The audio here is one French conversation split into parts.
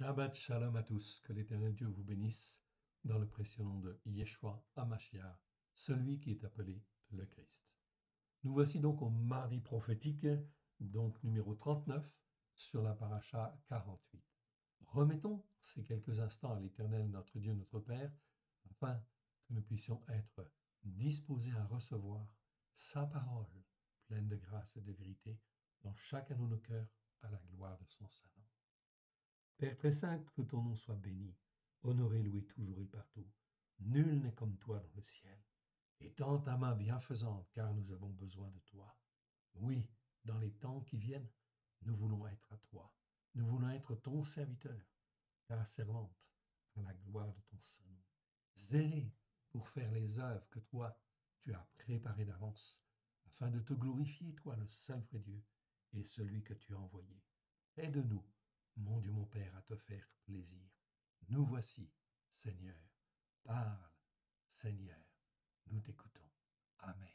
Shabbat Shalom à tous, que l'Éternel Dieu vous bénisse dans le précieux nom de Yeshua HaMashiach, celui qui est appelé le Christ. Nous voici donc au mardi prophétique, donc numéro 39, sur la paracha 48. Remettons ces quelques instants à l'Éternel, notre Dieu, notre Père, afin que nous puissions être disposés à recevoir sa parole, pleine de grâce et de vérité, dans chacun de nos cœurs, à la gloire de son saint nom. Père très saint, que ton nom soit béni, honoré, loué toujours et partout. Nul n'est comme toi dans le ciel. Étends ta main bienfaisante, car nous avons besoin de toi. Oui, dans les temps qui viennent, nous voulons être à toi. Nous voulons être ton serviteur, ta servante, à la gloire de ton saint nom. Zélé pour faire les œuvres que toi, tu as préparées d'avance, afin de te glorifier, toi, le seul vrai Dieu, et celui que tu as envoyé. Aide-nous, mon Dieu, mon Père, à te faire plaisir. Nous voici, Seigneur. Parle, Seigneur. Nous t'écoutons. Amen.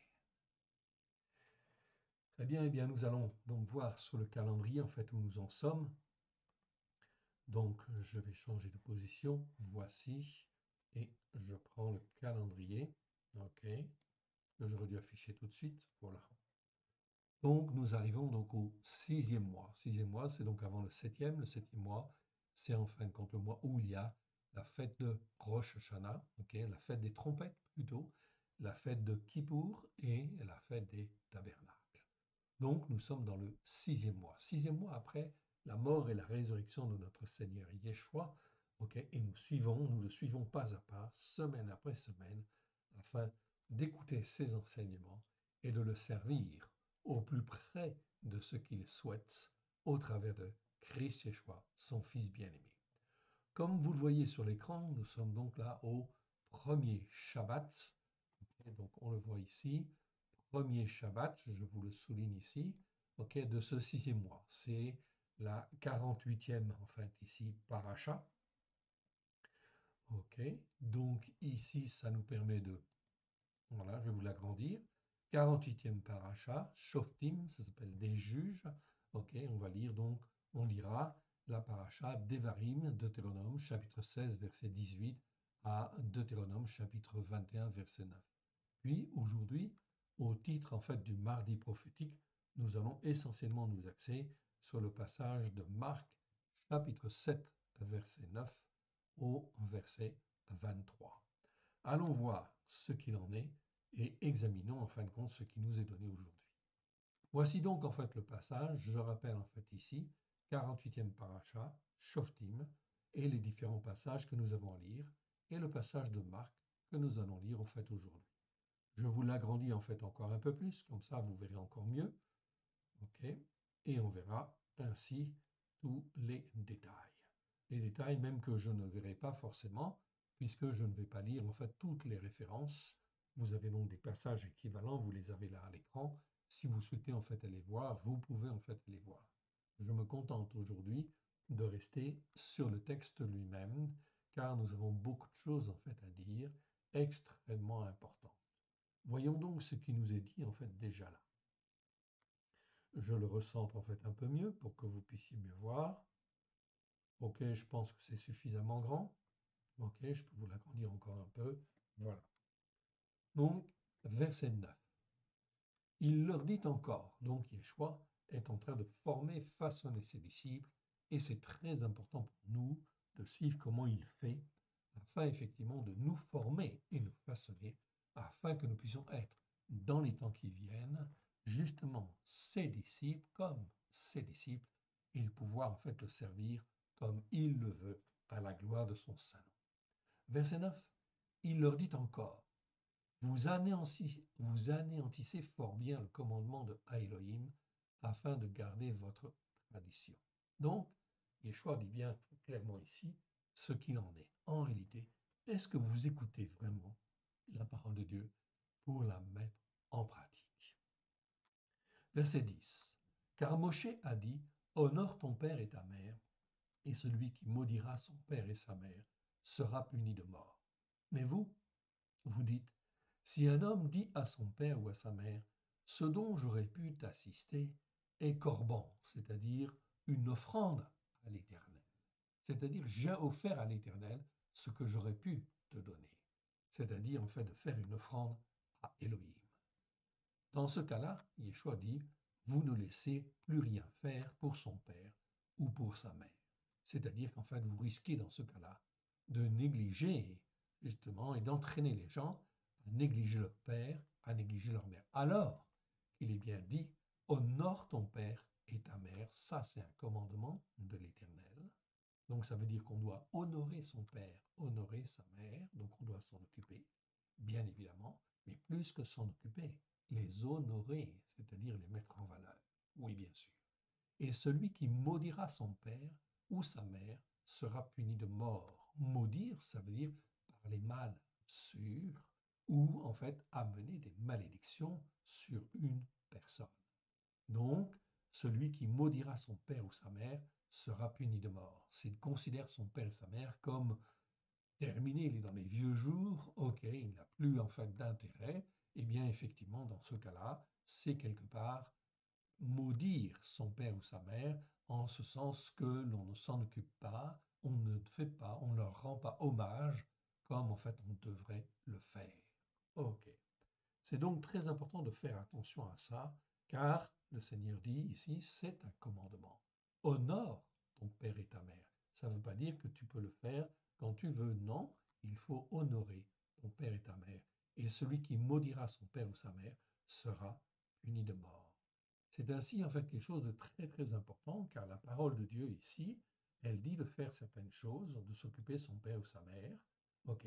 Très bien, eh bien, nous allons donc voir sur le calendrier, en fait, où nous en sommes. Donc, je vais changer de position. Voici. Et je prends le calendrier. OK. Que j'aurais dû afficher tout de suite. Voilà. Donc, nous arrivons donc au 6e mois. 6e mois, c'est donc avant le 7e. Le 7e mois, c'est en fin de compte le mois où il y a la fête de Rosh Hashanah, okay, la fête des trompettes plutôt, la fête de Kippour et la fête des tabernacles. Donc, nous sommes dans le 6e mois. 6e mois après la mort et la résurrection de notre Seigneur Yeshua, okay, et nous le suivons pas à pas, semaine après semaine, afin d'écouter ses enseignements et de le servir au plus près de ce qu'il souhaite au travers de Christ Yeshua, son Fils bien-aimé. Comme vous le voyez sur l'écran, nous sommes donc là au premier Shabbat. Okay, donc on le voit ici, premier Shabbat, je vous le souligne ici, okay, de ce 6e mois. C'est la 48e, en fait, ici, paracha. Ok, donc ici, ça nous permet de, voilà, je vais vous l'agrandir, 48e paracha, Shoftim, ça s'appelle des juges. Ok, on va lire donc, on lira la paracha Devarim, Deutéronome, chapitre 16, verset 18 à Deutéronome, chapitre 21, verset 9. Puis aujourd'hui, au titre en fait du mardi prophétique, nous allons essentiellement nous axer sur le passage de Marc, chapitre 7, verset 9 au verset 23. Allons voir ce qu'il en est et examinons en fin de compte ce qui nous est donné aujourd'hui. Voici donc en fait le passage, je rappelle en fait ici, 48e paracha, Shoftim, et les différents passages que nous avons à lire, et le passage de Marc que nous allons lire en fait aujourd'hui. Je vous l'agrandis en fait encore un peu plus, comme ça vous verrez encore mieux. OK? Et on verra ainsi tous les détails. Les détails même que je ne verrai pas forcément, puisque je ne vais pas lire en fait toutes les références. Vous avez donc des passages équivalents, vous les avez là à l'écran. Si vous souhaitez en fait les voir, vous pouvez en fait les voir. Je me contente aujourd'hui de rester sur le texte lui-même, car nous avons beaucoup de choses en fait à dire, extrêmement importantes. Voyons donc ce qui nous est dit en fait déjà là. Je le recentre en fait un peu mieux pour que vous puissiez mieux voir. Ok, je pense que c'est suffisamment grand. Ok, je peux vous l'agrandir encore un peu. Voilà. Donc, verset 9. Il leur dit encore, donc Yeshua est en train de former, façonner ses disciples, et c'est très important pour nous de suivre comment il fait, afin effectivement de nous former et nous façonner, afin que nous puissions être, dans les temps qui viennent, justement ses disciples, comme ses disciples, et pouvoir en fait le servir comme il le veut, à la gloire de son saint nom. Verset 9, il leur dit encore, vous anéantissez fort bien le commandement de Elohim afin de garder votre tradition. Donc, Yeshua dit bien clairement ici ce qu'il en est. En réalité, est-ce que vous écoutez vraiment la parole de Dieu pour la mettre en pratique? Verset 10. Car Moshe a dit, honore ton père et ta mère, et celui qui maudira son père et sa mère sera puni de mort. Mais vous dites, si un homme dit à son père ou à sa mère, ce dont j'aurais pu t'assister est corban, c'est-à-dire une offrande à l'Éternel. C'est-à-dire, j'ai offert à l'Éternel ce que j'aurais pu te donner. C'est-à-dire, en fait, de faire une offrande à Elohim. Dans ce cas-là, Yeshua dit, vous ne laissez plus rien faire pour son père ou pour sa mère. C'est-à-dire qu'en fait, vous risquez dans ce cas-là de négliger, justement, et d'entraîner les gens à négliger leur père, à négliger leur mère. Alors qu'il est bien dit, honore ton père et ta mère, ça c'est un commandement de l'Éternel. Donc ça veut dire qu'on doit honorer son père, honorer sa mère, donc on doit s'en occuper, bien évidemment, mais plus que s'en occuper, les honorer, c'est-à-dire les mettre en valeur. Oui, bien sûr. Et celui qui maudira son père ou sa mère sera puni de mort. Maudire, ça veut dire parler mal sur ou en fait amener des malédictions sur une personne. Donc, celui qui maudira son père ou sa mère sera puni de mort. S'il considère son père et sa mère comme terminés, il est dans les vieux jours, ok, il n'a plus en fait d'intérêt, eh bien effectivement, dans ce cas-là, c'est quelque part maudire son père ou sa mère en ce sens que l'on ne s'en occupe pas, on ne fait pas, on ne leur rend pas hommage comme en fait on devrait le faire. Ok. C'est donc très important de faire attention à ça, car le Seigneur dit ici, c'est un commandement. Honore ton père et ta mère. Ça ne veut pas dire que tu peux le faire quand tu veux, non, il faut honorer ton père et ta mère. Et celui qui maudira son père ou sa mère sera puni de mort. C'est ainsi en fait quelque chose de très très important, car la parole de Dieu ici, elle dit de faire certaines choses, de s'occuper de son père ou sa mère, ok.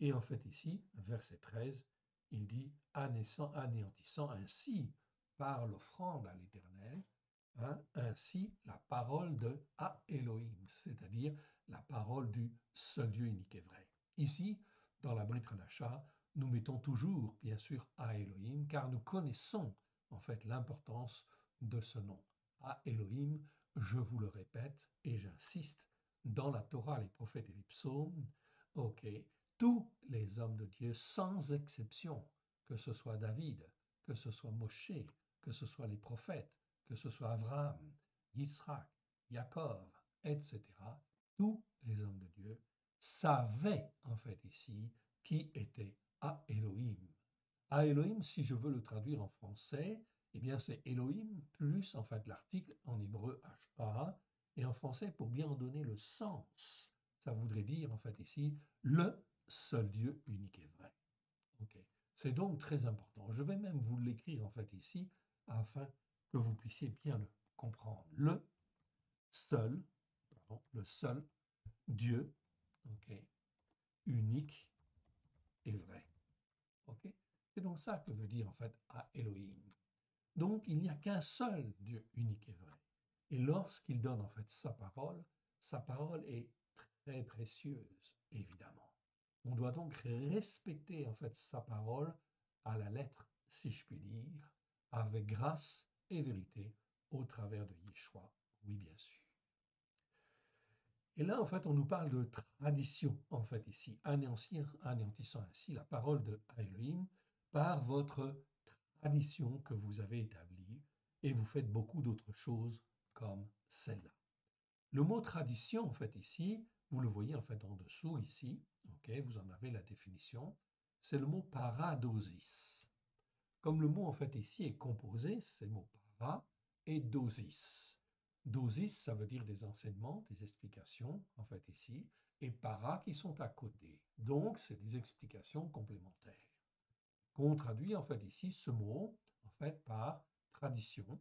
Et en fait ici, verset 13, il dit anéantissant ainsi par l'offrande à l'Éternel, hein, ainsi la parole de à Elohim, c'est-à-dire la parole du seul Dieu unique et vrai. Ici, dans la Brit Hadasha, nous mettons toujours, bien sûr, à Elohim, car nous connaissons en fait l'importance de ce nom. À Elohim, je vous le répète et j'insiste, dans la Torah, les prophètes et les psaumes, ok, tous les hommes de Dieu, sans exception, que ce soit David, que ce soit Moshe, que ce soit les prophètes, que ce soit Abraham, Yitzhak, Jacob, etc., tous les hommes de Dieu savaient en fait ici qui était à Elohim. À Elohim, si je veux le traduire en français, eh bien c'est Elohim plus en fait l'article en hébreu HA, et en français pour bien en donner le sens, ça voudrait dire en fait ici le seul Dieu unique et vrai. Ok. C'est donc très important. Je vais même vous l'écrire en fait ici afin que vous puissiez bien le comprendre. Seul, le seul Dieu, ok, unique et vrai. Ok. C'est donc ça que veut dire en fait à Elohim. Donc il n'y a qu'un seul Dieu unique et vrai. Et lorsqu'il donne en fait sa parole est très précieuse, évidemment. On doit donc respecter en fait sa parole à la lettre, si je puis dire, avec grâce et vérité au travers de Yeshua, oui bien sûr. Et là, en fait, on nous parle de tradition, en fait, ici, anéantissant ainsi la parole de Elohim par votre tradition que vous avez établie, et vous faites beaucoup d'autres choses comme celle-là. Le mot tradition, en fait, ici, vous le voyez en fait en dessous, ici, ok, vous en avez la définition, c'est le mot paradosis. Comme le mot, en fait, ici est composé, c'est le mot para et dosis. Dosis, ça veut dire des enseignements, des explications, en fait, ici, et para qui sont à côté. Donc, c'est des explications complémentaires. Qu'on traduit, en fait, ici, ce mot, en fait, par tradition,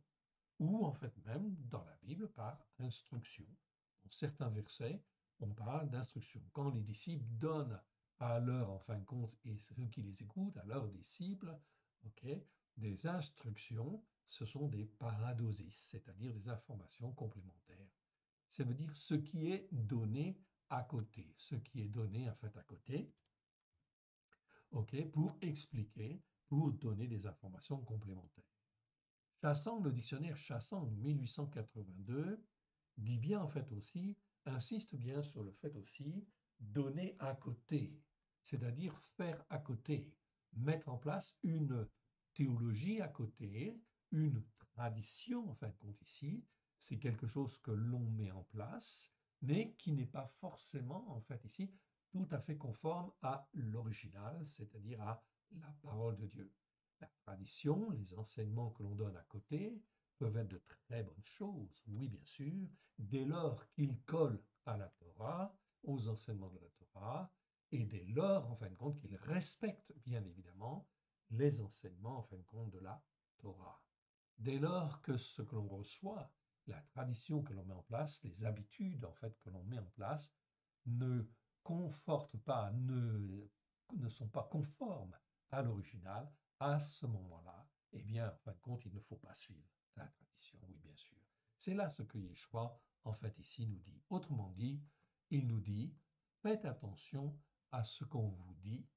ou en fait même dans la Bible par instruction. Dans certains versets, on parle d'instruction. Quand les disciples donnent à leur, en fin de compte, et ceux qui les écoutent, à leurs disciples, ok, des instructions, ce sont des paradosis, c'est-à-dire des informations complémentaires. Ça veut dire ce qui est donné à côté, ce qui est donné en fait à côté, ok, pour expliquer, pour donner des informations complémentaires. Chassang, le dictionnaire Chassang 1882, dit bien en fait aussi, insiste bien sur le fait aussi, donner à côté, c'est-à-dire faire à côté, mettre en place une théologie à côté, une tradition, en fin de compte ici, c'est quelque chose que l'on met en place, mais qui n'est pas forcément, en fait, ici, tout à fait conforme à l'original, c'est-à-dire à la parole de Dieu. La tradition, les enseignements que l'on donne à côté, peuvent être de très bonnes choses, oui, bien sûr, dès lors qu'ils collent à la Torah, aux enseignements de la Torah, et dès lors, en fin de compte, qu'ils respectent, bien évidemment, les enseignements, en fin de compte, de la Torah. Dès lors que ce que l'on reçoit, la tradition que l'on met en place, les habitudes, en fait, que l'on met en place, ne confortent pas, ne sont pas conformes à l'original, à ce moment-là, eh bien, en fin de compte, il ne faut pas suivre la tradition, oui, bien sûr. C'est là ce que Yeshua, en fait, ici nous dit. Autrement dit, il nous dit, faites attention à ce qu'on vous dit,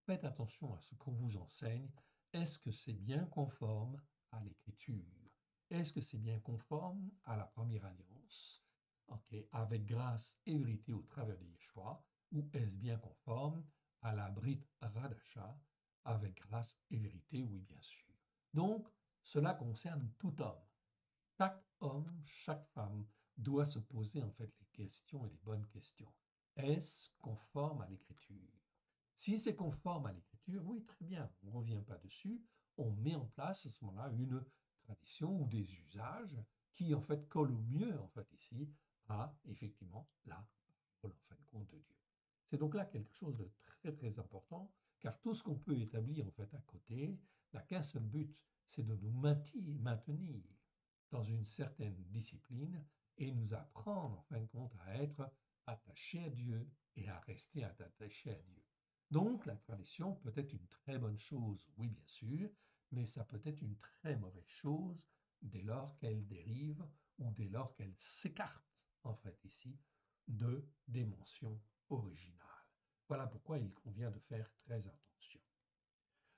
faites attention à ce qu'on vous enseigne. Est-ce que c'est bien conforme à l'Écriture? Est-ce que c'est bien conforme à la première alliance, avec grâce et vérité au travers de Yeshua, ou est-ce bien conforme à la Brit Radasha, avec grâce et vérité? Oui, bien sûr. Donc, cela concerne tout homme. Chaque homme, chaque femme doit se poser en fait les questions et les bonnes questions. Est-ce conforme à l'Écriture? Si c'est conforme à l'Écriture, oui, très bien, on ne revient pas dessus, on met en place à ce moment-là une tradition ou des usages qui en fait collent au mieux en fait ici à effectivement la parole en fin de compte de Dieu. C'est donc là quelque chose de très très important, car tout ce qu'on peut établir en fait à côté n'a qu'un seul but, c'est de nous maintenir dans une certaine discipline et nous apprendre en fin de compte à être attachés à Dieu et à rester attachés à Dieu. Donc la tradition peut être une très bonne chose, oui bien sûr, mais ça peut être une très mauvaise chose dès lors qu'elle dérive ou dès lors qu'elle s'écarte en fait ici des mentions originales. Voilà pourquoi il convient de faire très attention.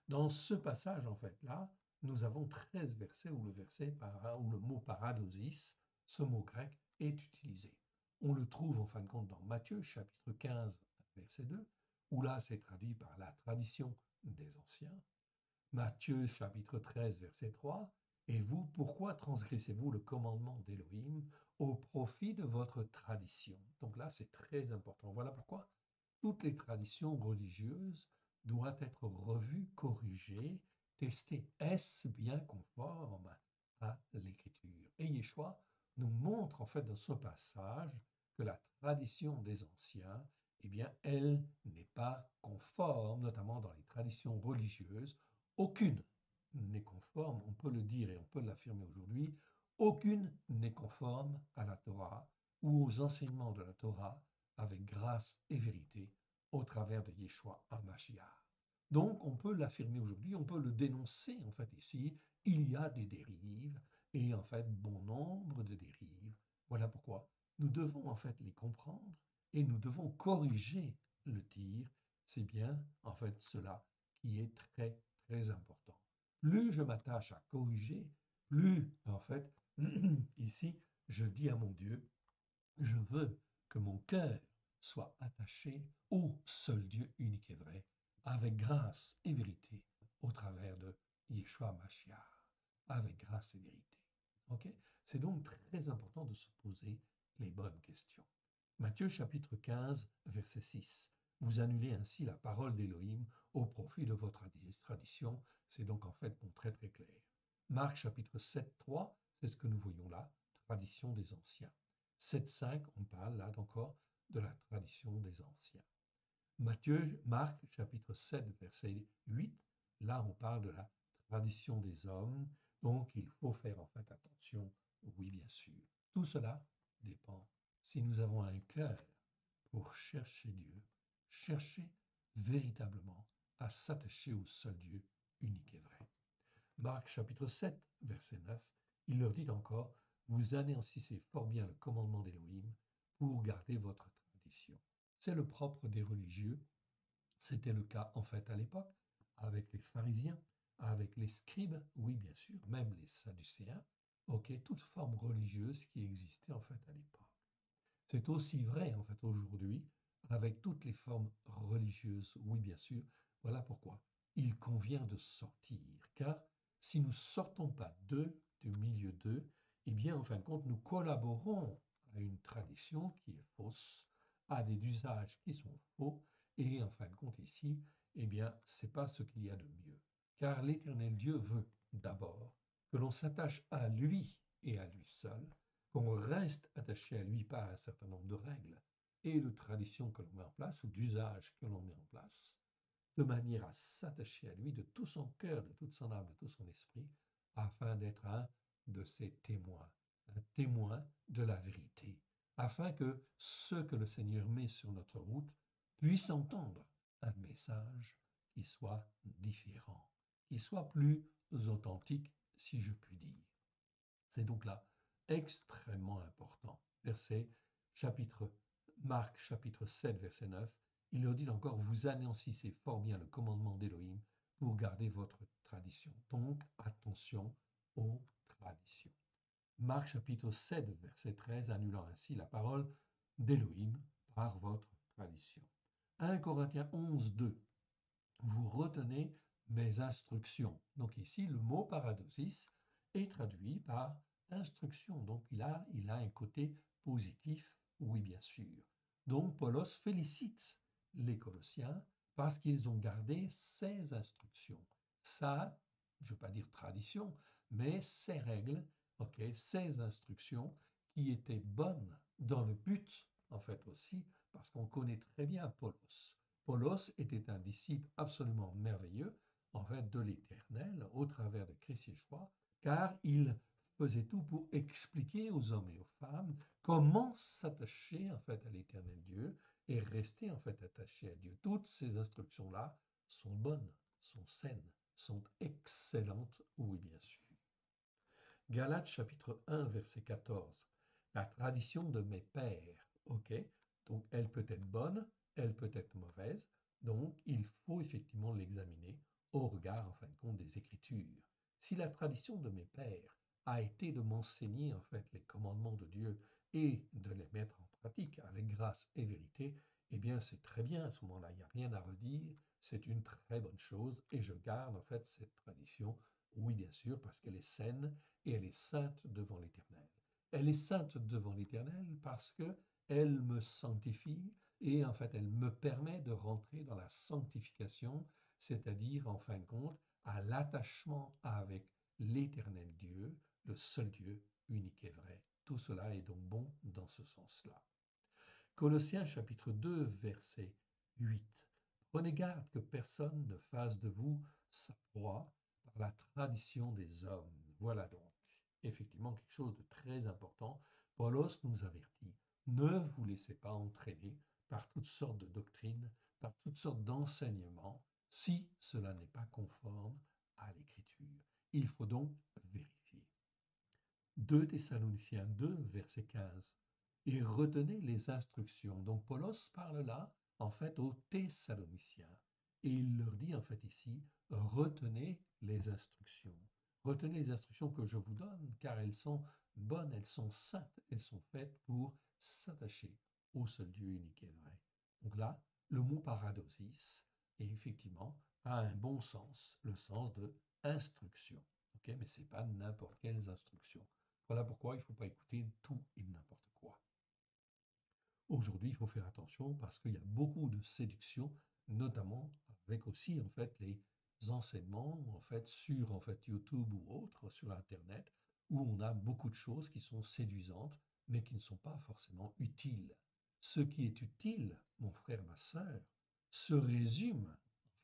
Dans ce passage, en fait, là, nous avons 13 versets où où le mot paradosis, ce mot grec, est utilisé. On le trouve en fin de compte dans Matthieu, chapitre 15, verset 2, où là c'est traduit par la tradition des anciens. Matthieu, chapitre 13, verset 3, et vous, pourquoi transgressez-vous le commandement d'Élohim au profit de votre tradition? Donc là, c'est très important. Voilà pourquoi toutes les traditions religieuses doivent être revues, corrigées, testées. Est-ce bien conforme à l'Écriture? Et Yeshua nous montre en fait dans ce passage que la tradition des anciens, eh bien, elle n'est pas conforme, notamment dans les traditions religieuses. Aucune n'est conforme, on peut le dire et on peut l'affirmer aujourd'hui, aucune n'est conforme à la Torah ou aux enseignements de la Torah avec grâce et vérité au travers de Yeshua HaMashiach. Donc on peut l'affirmer aujourd'hui, on peut le dénoncer en fait ici, il y a des dérives et en fait bon nombre de dérives. Voilà pourquoi nous devons en fait les comprendre et nous devons corriger le tir. C'est bien en fait cela qui est très très important. Plus je m'attache à corriger, plus en fait ici je dis à mon Dieu, je veux que mon cœur soit attaché au seul Dieu unique et vrai, avec grâce et vérité, au travers de Yeshua Mashiach, avec grâce et vérité. Ok? C'est donc très important de se poser les bonnes questions. Matthieu chapitre 15, verset 6. Vous annulez ainsi la parole d'Élohim au profit de votre tradition. C'est donc en fait très très clair. Marc chapitre 7, 3, c'est ce que nous voyons là, tradition des anciens. 7.5, on parle là encore de la tradition des anciens. Marc chapitre 7, verset 8, là on parle de la tradition des hommes, donc il faut faire en fait attention, oui bien sûr. Tout cela dépend si nous avons un cœur pour chercher Dieu, chercher véritablement à s'attacher au seul Dieu unique et vrai. Marc chapitre 7, verset 9, il leur dit encore, vous anéantissez fort bien le commandement d'Élohim pour garder votre tradition. C'est le propre des religieux. C'était le cas en fait à l'époque avec les pharisiens, avec les scribes, oui bien sûr, même les sadducéens, ok, toute forme religieuse qui existait en fait à l'époque. C'est aussi vrai en fait aujourd'hui avec toutes les formes religieuses, oui bien sûr. Voilà pourquoi il convient de sortir, car si nous ne sortons pas d'eux, du milieu d'eux, eh bien en fin de compte nous collaborons à une tradition qui est fausse, à des usages qui sont faux, et en fin de compte ici, eh bien, c'est pas ce qu'il y a de mieux. Car l'Éternel Dieu veut d'abord que l'on s'attache à lui et à lui seul, qu'on reste attaché à lui par un certain nombre de règles et de traditions que l'on met en place ou d'usages que l'on met en place, de manière à s'attacher à lui de tout son cœur, de toute son âme, de tout son esprit, afin d'être un de ses témoins, un témoin de la vérité, afin que ceux que le Seigneur met sur notre route puissent entendre un message qui soit différent, qui soit plus authentique, si je puis dire. C'est donc là extrêmement important. Verset chapitre Marc chapitre 7 verset 9, il leur dit encore, vous anéantissez fort bien le commandement d'Élohim pour garder votre tradition. Donc attention aux traditions. Marc chapitre 7 verset 13, annulant ainsi la parole d'Élohim par votre tradition. 1 Corinthiens 11, 2, vous retenez mes instructions. Donc ici, le mot paradosis est traduit par instruction. Donc il a un côté positif, oui bien sûr. Donc Paulos félicite les Colossiens parce qu'ils ont gardé ses instructions. Ça, je ne veux pas dire tradition, mais ses règles, ses instructions qui étaient bonnes dans le but, en fait aussi, parce qu'on connaît très bien Paulos. Paulos était un disciple absolument merveilleux, en fait, de l'Éternel, au travers de Christ Yeshua, car il faisait tout pour expliquer aux hommes et aux femmes comment s'attacher, en fait, à l'Éternel Dieu et rester, en fait, attaché à Dieu. Toutes ces instructions-là sont bonnes, sont saines, sont excellentes, oui, bien sûr. Galates chapitre 1, verset 14. La tradition de mes pères, ok? Donc elle peut être bonne, elle peut être mauvaise, donc il faut effectivement l'examiner au regard, en fin de compte, des Écritures. Si la tradition de mes pères a été de m'enseigner, en fait, les commandements de Dieu et de les mettre en pratique avec grâce et vérité, eh bien c'est très bien à ce moment-là, il n'y a rien à redire, c'est une très bonne chose et je garde, en fait, cette tradition, oui bien sûr, parce qu'elle est saine et elle est sainte devant l'Éternel. Elle est sainte devant l'Éternel parce que elle me sanctifie et en fait elle me permet de rentrer dans la sanctification, c'est-à-dire en fin de compte à l'attachement avec l'Éternel Dieu, le seul Dieu unique et vrai. Tout cela est donc bon dans ce sens-là. Colossiens chapitre 2 verset 8. Prenez garde que personne ne fasse de vous sa proie par la tradition des hommes. Voilà donc effectivement quelque chose de très important. Paulos nous avertit, ne vous laissez pas entraîner par toutes sortes de doctrines, par toutes sortes d'enseignements, si cela n'est pas conforme à l'Écriture. Il faut donc vérifier. 2 Thessaloniciens 2, verset 15. Et retenez les instructions. Donc Paulos parle là, en fait, aux Thessaloniciens. Et il leur dit, en fait, ici, retenez les instructions. Retenez les instructions que je vous donne, car elles sont bonnes, elles sont saintes, elles sont faites pour s'attacher au seul Dieu unique et vrai. Donc là, le mot paradosis, est effectivement, a un bon sens, le sens de instruction. Mais ce n'est pas n'importe quelles instructions. Voilà pourquoi il ne faut pas écouter tout et n'importe quoi. Aujourd'hui, il faut faire attention parce qu'il y a beaucoup de séduction, notamment avec aussi en fait les enseignements en fait sur en fait YouTube ou autre sur Internet où on a beaucoup de choses qui sont séduisantes mais qui ne sont pas forcément utiles. Ce qui est utile, mon frère, ma sœur, se résume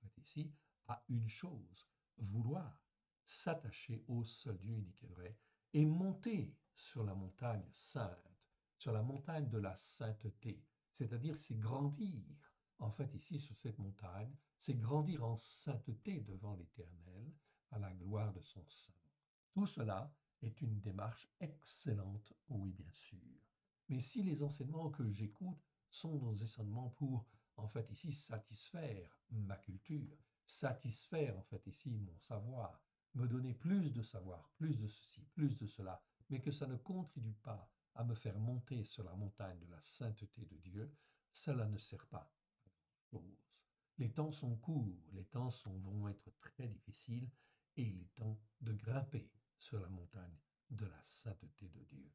en fait ici à une chose, vouloir s'attacher au seul Dieu unique et vrai et monter sur la montagne sainte, sur la montagne de la sainteté, c'est-à-dire c'est grandir, en fait ici sur cette montagne, c'est grandir en sainteté devant l'Éternel, à la gloire de son saint. Tout cela est une démarche excellente, oui bien sûr. Mais si les enseignements que j'écoute sont des enseignements pour, en fait ici, satisfaire ma culture, satisfaire en fait ici mon savoir, me donner plus de savoir, plus de ceci, plus de cela, mais que ça ne contribue pas à me faire monter sur la montagne de la sainteté de Dieu, cela ne sert pas à grand-chose. Les temps sont courts, vont être très difficiles et il est temps de grimper sur la montagne de la sainteté de Dieu.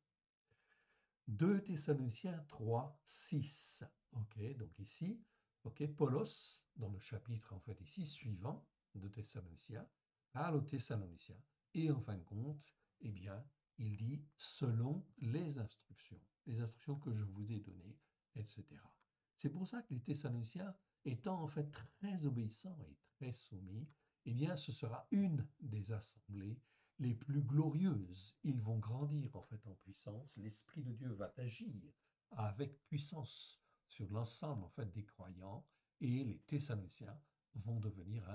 2 Thessaloniciens 3, 6. Ok, donc ici, ok, Paulos, dans le chapitre en fait ici suivant de Thessaloniciens, parle aux Thessaloniciens. Et en fin de compte, eh bien, il dit selon les instructions que je vous ai données, etc. C'est pour ça que les Thessaloniciens, étant en fait très obéissants et très soumis, eh bien, ce sera une des assemblées les plus glorieuses. Ils vont grandir en fait en puissance. L'Esprit de Dieu va agir avec puissance sur l'ensemble en fait des croyants et les Thessaloniciens vont devenir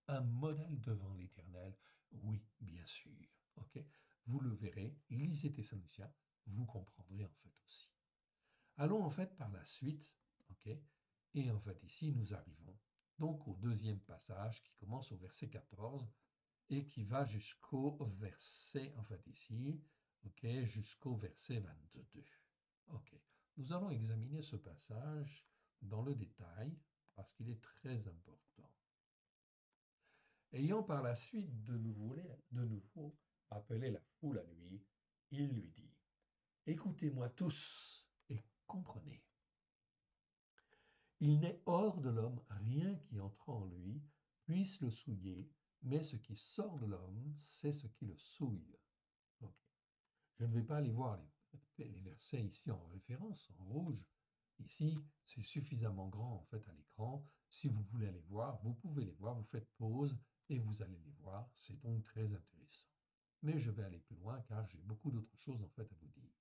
un modèle devant l'Éternel. Oui, bien sûr. Ok, vous le verrez. Lisez Thessaloniciens, vous comprendrez en fait aussi. Allons en fait par la suite. Ok, et en fait ici nous arrivons donc au deuxième passage qui commence au verset 14 et qui va jusqu'au verset, en fait ici, ok, jusqu'au verset 22. Ok, nous allons examiner ce passage dans le détail parce qu'il est très important. Ayant par la suite de nouveau appelé la foule à lui, il lui dit, écoutez-moi tous et comprenez. Il n'est hors de l'homme rien qui entrant en lui puisse le souiller, mais ce qui sort de l'homme, c'est ce qui le souille. Ok. Je ne vais pas aller voir les versets ici en référence, en rouge. Ici, c'est suffisamment grand en fait à l'écran. Si vous voulez aller voir, vous pouvez les voir, vous faites pause et vous allez les voir. C'est donc très intéressant. Mais je vais aller plus loin car j'ai beaucoup d'autres choses en fait à vous dire.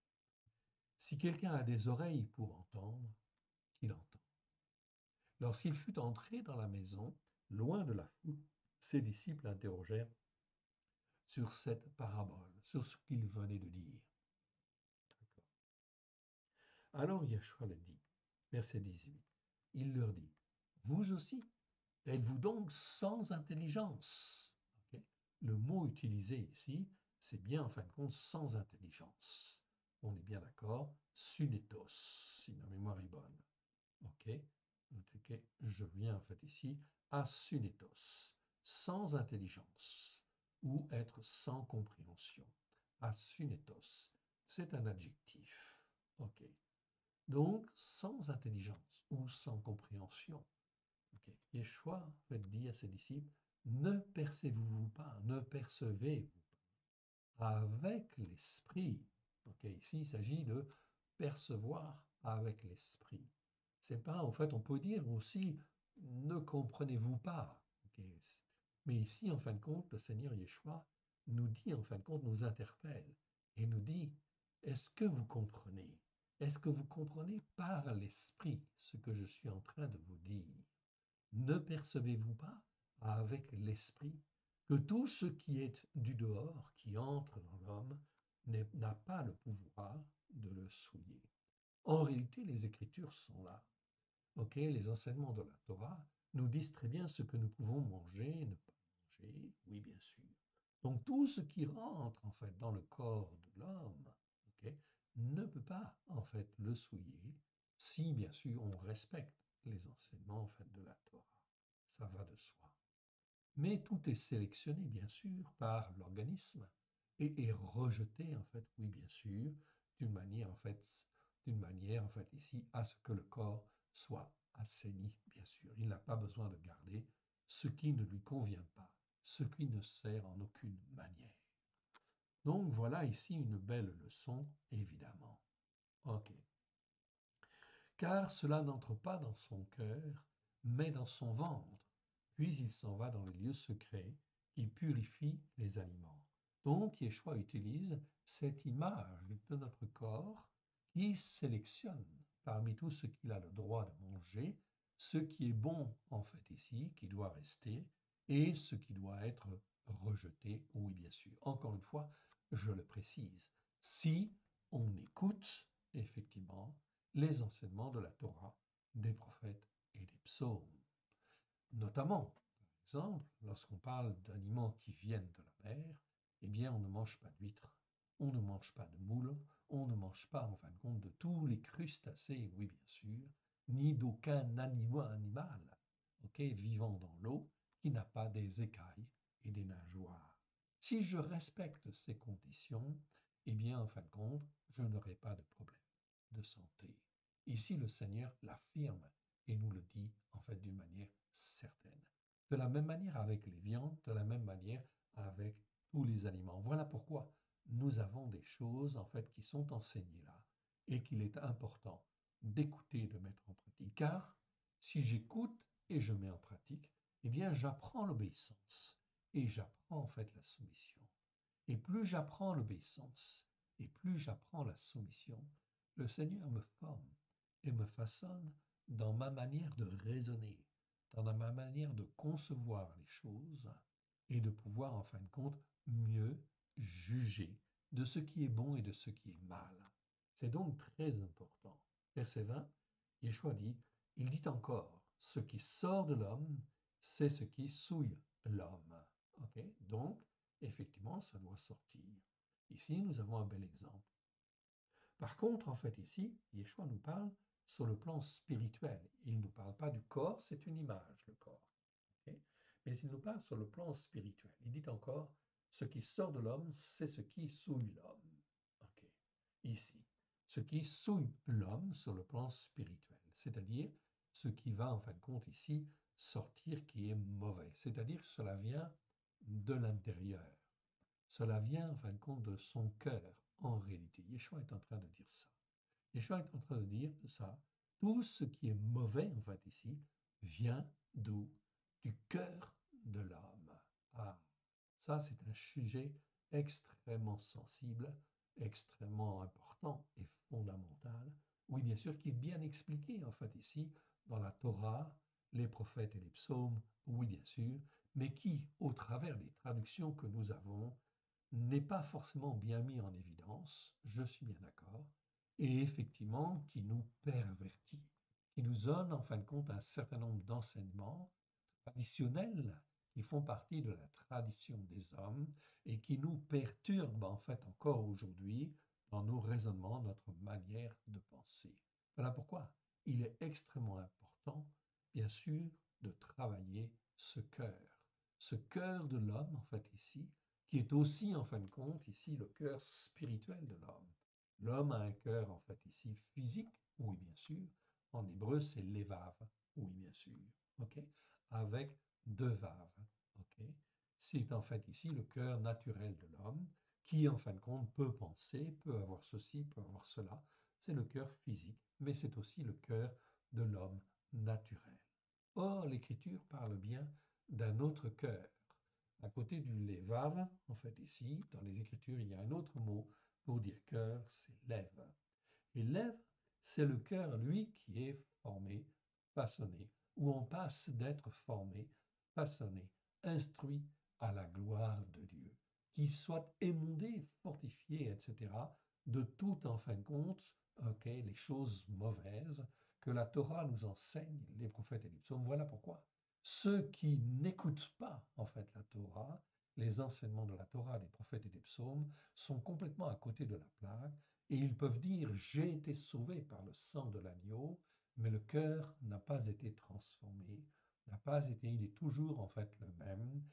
Si quelqu'un a des oreilles pour entendre, qu'il entende. Lorsqu'il fut entré dans la maison, loin de la foule, ses disciples interrogèrent sur cette parabole, sur ce qu'il venait de dire. Alors Yeshua le dit, verset 18, il leur dit, vous aussi, êtes-vous donc sans intelligence? Okay. Le mot utilisé ici, c'est bien en fin de compte sans intelligence. On est bien d'accord, sunetos, si ma mémoire est bonne. Ok, je viens en fait ici à sunetos, sans intelligence, ou être sans compréhension. Asunetos, c'est un adjectif. Ok. Donc, sans intelligence ou sans compréhension. Okay. Yeshua en fait, dit à ses disciples, ne percevez-vous pas, ne percevez-vous pas avec l'esprit. Okay. Ici, il s'agit de percevoir avec l'esprit. C'est pas, en fait, on peut dire aussi, ne comprenez-vous pas. Okay. Mais ici, en fin de compte, le Seigneur Yeshua nous dit, en fin de compte, nous interpelle et nous dit, est-ce que vous comprenez? Est-ce que vous comprenez par l'esprit ce que je suis en train de vous dire? Ne percevez-vous pas avec l'esprit que tout ce qui est du dehors, qui entre dans l'homme, n'a pas le pouvoir de le souiller? En réalité, les Écritures sont là. Ok, les enseignements de la Torah nous disent très bien ce que nous pouvons manger, ne pas manger, oui bien sûr. Donc tout ce qui rentre en fait dans le corps de l'homme, ok, ne peut pas en fait le souiller si bien sûr on respecte les enseignements en fait de la Torah. Ça va de soi. Mais tout est sélectionné bien sûr par l'organisme et est rejeté en fait, oui bien sûr, d'une manière en fait ici à ce que le corps soit assaini, bien sûr. Il n'a pas besoin de garder ce qui ne lui convient pas, ce qui ne sert en aucune manière. Donc voilà ici une belle leçon, évidemment. Ok. Car cela n'entre pas dans son cœur, mais dans son ventre, puis il s'en va dans les lieux secrets qui purifient les aliments. Donc Yeshua utilise cette image de notre corps qui sélectionne parmi tout ce qu'il a le droit de manger, ce qui est bon en fait ici, qui doit rester, et ce qui doit être rejeté, oui bien sûr. Encore une fois, je le précise, si on écoute effectivement les enseignements de la Torah, des prophètes et des psaumes. Notamment, par exemple, lorsqu'on parle d'aliments qui viennent de la mer, eh bien on ne mange pas d'huîtres, on ne mange pas de moules, on ne mange pas en fin de compte de tous les crustacés, oui bien sûr, ni d'aucun animal vivant dans l'eau qui n'a pas des écailles et des nageoires. Si je respecte ces conditions, eh bien, en fin de compte, je n'aurai pas de problème de santé. Ici, le Seigneur l'affirme et nous le dit, en fait, d'une manière certaine. De la même manière avec les viandes, de la même manière avec tous les aliments. Voilà pourquoi nous avons des choses, en fait, qui sont enseignées là et qu'il est important d'écouter et de mettre en pratique. Car si j'écoute et je mets en pratique, eh bien, j'apprends l'obéissance et j'apprends en fait la soumission. Et plus j'apprends l'obéissance et plus j'apprends la soumission, le Seigneur me forme et me façonne dans ma manière de raisonner, dans ma manière de concevoir les choses et de pouvoir en fin de compte mieux juger de ce qui est bon et de ce qui est mal. C'est donc très important. Verset 20, Yeshua dit, il dit encore, ce qui sort de l'homme, c'est ce qui souille l'homme. Ok. Donc, effectivement, ça doit sortir. Ici, nous avons un bel exemple. Par contre, en fait, ici, Yeshua nous parle sur le plan spirituel. Il ne nous parle pas du corps, c'est une image, le corps. Ok. Mais il nous parle sur le plan spirituel. Il dit encore, ce qui sort de l'homme, c'est ce qui souille l'homme. Ok. Ici, ce qui souille l'homme sur le plan spirituel, c'est-à-dire ce qui va en fin de compte ici sortir qui est mauvais, c'est-à-dire cela vient de l'intérieur. Cela vient en fin de compte de son cœur, en réalité. Yeshua est en train de dire ça. Yeshua est en train de dire ça. Tout ce qui est mauvais, en fait, ici, vient d'où? Du cœur de l'homme. Ah, ça, c'est un sujet extrêmement sensible, extrêmement important et fondamental. Oui, bien sûr, qui est bien expliqué, en fait, ici, dans la Torah, les prophètes et les psaumes, oui, bien sûr, mais qui, au travers des traductions que nous avons, n'est pas forcément bien mis en évidence, je suis bien d'accord, et effectivement qui nous pervertit, qui nous donne en fin de compte un certain nombre d'enseignements traditionnels qui font partie de la tradition des hommes et qui nous perturbent en fait encore aujourd'hui dans nos raisonnements, notre manière de penser. Voilà pourquoi il est extrêmement important, bien sûr, de travailler ce cœur de l'homme en fait ici, qui est aussi en fin de compte ici le cœur spirituel de l'homme. L'homme a un cœur en fait ici physique, oui bien sûr. En hébreu c'est levav, oui bien sûr. Ok, avec deux vaves. Ok, c'est en fait ici le cœur naturel de l'homme qui en fin de compte peut penser, peut avoir ceci, peut avoir cela. C'est le cœur physique, mais c'est aussi le cœur de l'homme naturel. Or, l'Écriture parle bien d'un autre cœur. À côté du levav, en fait ici, dans les Écritures, il y a un autre mot pour dire cœur, c'est lève. Et lève, c'est le cœur, lui, qui est formé, façonné, où on passe d'être formé, façonné, instruit à la gloire de Dieu, qui soit émondé, fortifié, etc., de tout en fin de compte, ok, les choses mauvaises que la Torah nous enseigne, les prophètes et les psaumes. Voilà pourquoi ceux qui n'écoutent pas en fait la Torah, les enseignements de la Torah, des prophètes et des psaumes, sont complètement à côté de la plaque et ils peuvent dire j'ai été sauvé par le sang de l'agneau, mais le cœur n'a pas été transformé, n'a pas été, il est toujours en fait le même.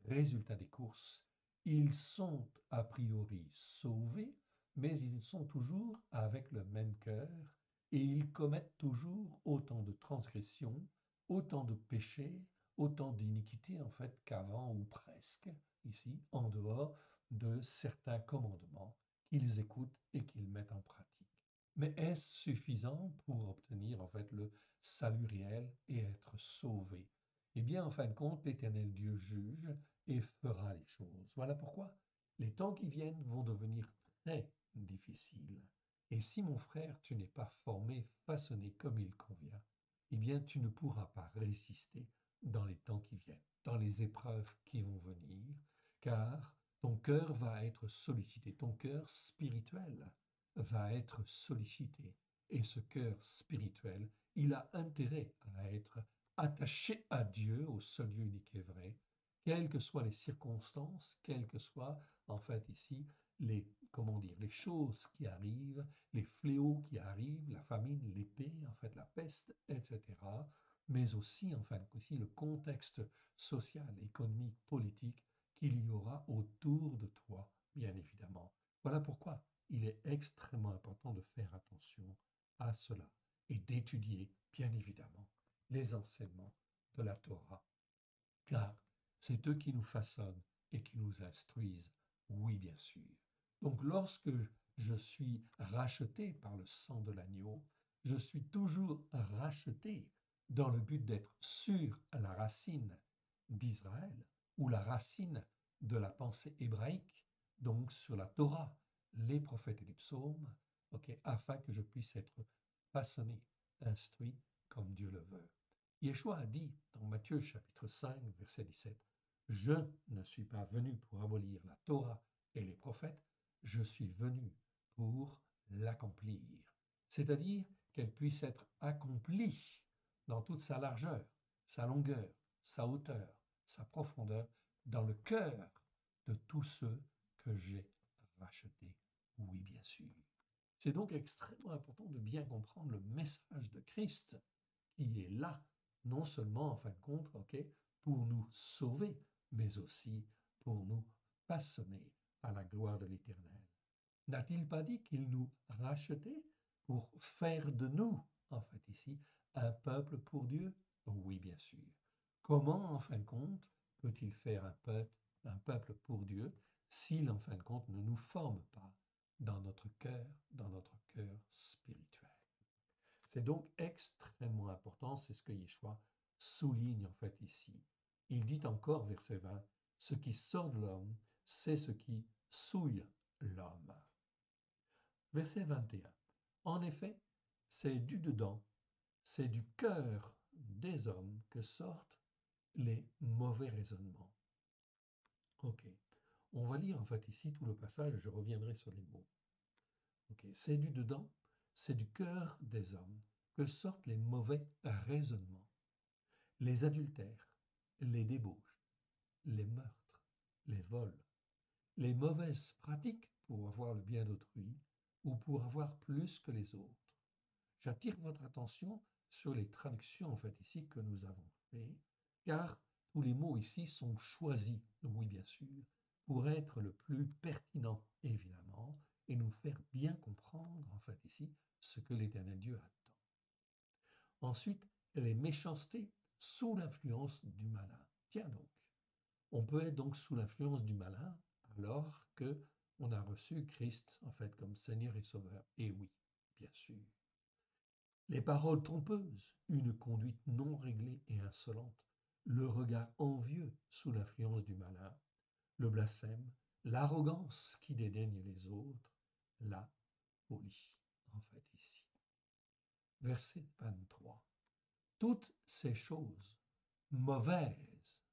Résultat des courses, ils sont a priori sauvés, mais ils sont toujours avec le même cœur et ils commettent toujours autant de transgressions, autant de péchés, autant d'iniquités en fait qu'avant ou presque, ici, en dehors de certains commandements qu'ils écoutent et qu'ils mettent en pratique. Mais est-ce suffisant pour obtenir en fait le salut réel et être sauvé? Eh bien, en fin de compte, l'Éternel Dieu juge et fera les choses. Voilà pourquoi les temps qui viennent vont devenir très difficiles. Et si, mon frère, tu n'es pas formé, façonné comme il convient, eh bien, tu ne pourras pas résister dans les temps qui viennent, dans les épreuves qui vont venir, car ton cœur va être sollicité, ton cœur spirituel va être sollicité. Et ce cœur spirituel, il a intérêt à être attaché à Dieu, au seul Dieu unique et vrai, quelles que soient les circonstances, quelles que soient en fait ici les, comment dire, les choses qui arrivent, les fléaux qui arrivent, la famine, l'épée, en fait la peste, etc. Mais aussi, enfin, aussi le contexte social, économique, politique qu'il y aura autour de toi, bien évidemment. Voilà pourquoi il est extrêmement important de faire attention à cela et d'étudier, bien évidemment, les enseignements de la Torah, car c'est eux qui nous façonnent et qui nous instruisent, oui, bien sûr. Donc lorsque je suis racheté par le sang de l'agneau, je suis toujours racheté dans le but d'être sur la racine d'Israël ou la racine de la pensée hébraïque, donc sur la Torah, les prophètes et les psaumes, afin que je puisse être façonné, instruit comme Dieu le veut. Yeshua a dit dans Matthieu chapitre 5, verset 17, je ne suis pas venu pour abolir la Torah et les prophètes, je suis venu pour l'accomplir. C'est-à-dire qu'elle puisse être accomplie dans toute sa largeur, sa longueur, sa hauteur, sa profondeur, dans le cœur de tous ceux que j'ai rachetés. Oui, bien sûr. C'est donc extrêmement important de bien comprendre le message de Christ qui est là, non seulement en fin de compte, pour nous sauver, mais aussi pour nous façonner à la gloire de l'Éternel. N'a-t-il pas dit qu'il nous rachetait pour faire de nous, en fait ici, un peuple pour Dieu? Oui, bien sûr. Comment, en fin de compte, peut-il faire un peuple pour Dieu s'il, en fin de compte, ne nous forme pas dans notre cœur spirituel? C'est donc extrêmement important, c'est ce que Yeshua souligne en fait ici. Il dit encore, verset 20, ce qui sort de l'homme, c'est ce qui souille l'homme. Verset 21. En effet, c'est du dedans, c'est du cœur des hommes que sortent les mauvais raisonnements. Ok. On va lire en fait ici tout le passage et je reviendrai sur les mots. Ok. C'est du dedans, c'est du cœur des hommes que sortent les mauvais raisonnements, les adultères, les débauches, les meurtres, les vols, les mauvaises pratiques pour avoir le bien d'autrui ou pour avoir plus que les autres. J'attire votre attention sur les traductions en fait ici que nous avons fait, car tous les mots ici sont choisis, oui bien sûr, pour être le plus pertinent évidemment et nous faire bien comprendre en fait ici ce que l'Éternel Dieu attend. Ensuite, les méchancetés sous l'influence du malin. Tiens donc, on peut être donc sous l'influence du malin alors que on a reçu Christ en fait comme Seigneur et Sauveur. Et oui, bien sûr. Les paroles trompeuses, une conduite non réglée et insolente, le regard envieux sous l'influence du malin, le blasphème, l'arrogance qui dédaigne les autres, la folie, en fait ici. Verset 23. Toutes ces choses mauvaises,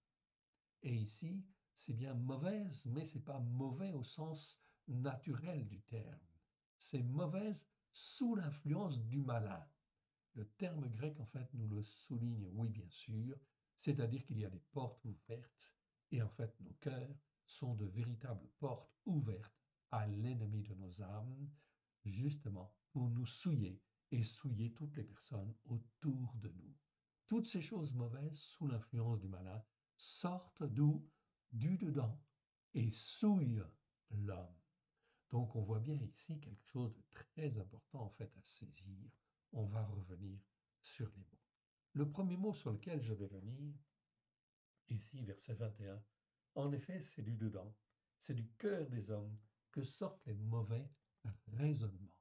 et ici c'est bien mauvaise, mais c'est pas mauvais au sens naturel du terme, c'est mauvaise sous l'influence du malin. Le terme grec, en fait, nous le souligne, oui, bien sûr, c'est-à-dire qu'il y a des portes ouvertes, et en fait, nos cœurs sont de véritables portes ouvertes à l'ennemi de nos âmes, justement pour nous souiller et souiller toutes les personnes autour de nous. Toutes ces choses mauvaises, sous l'influence du malin, sortent d'où? Du dedans et souillent l'homme. Donc on voit bien ici quelque chose de très important en fait à saisir. On va revenir sur les mots. Le premier mot sur lequel je vais venir, ici verset 21, en effet c'est du dedans, c'est du cœur des hommes que sortent les mauvais raisonnements.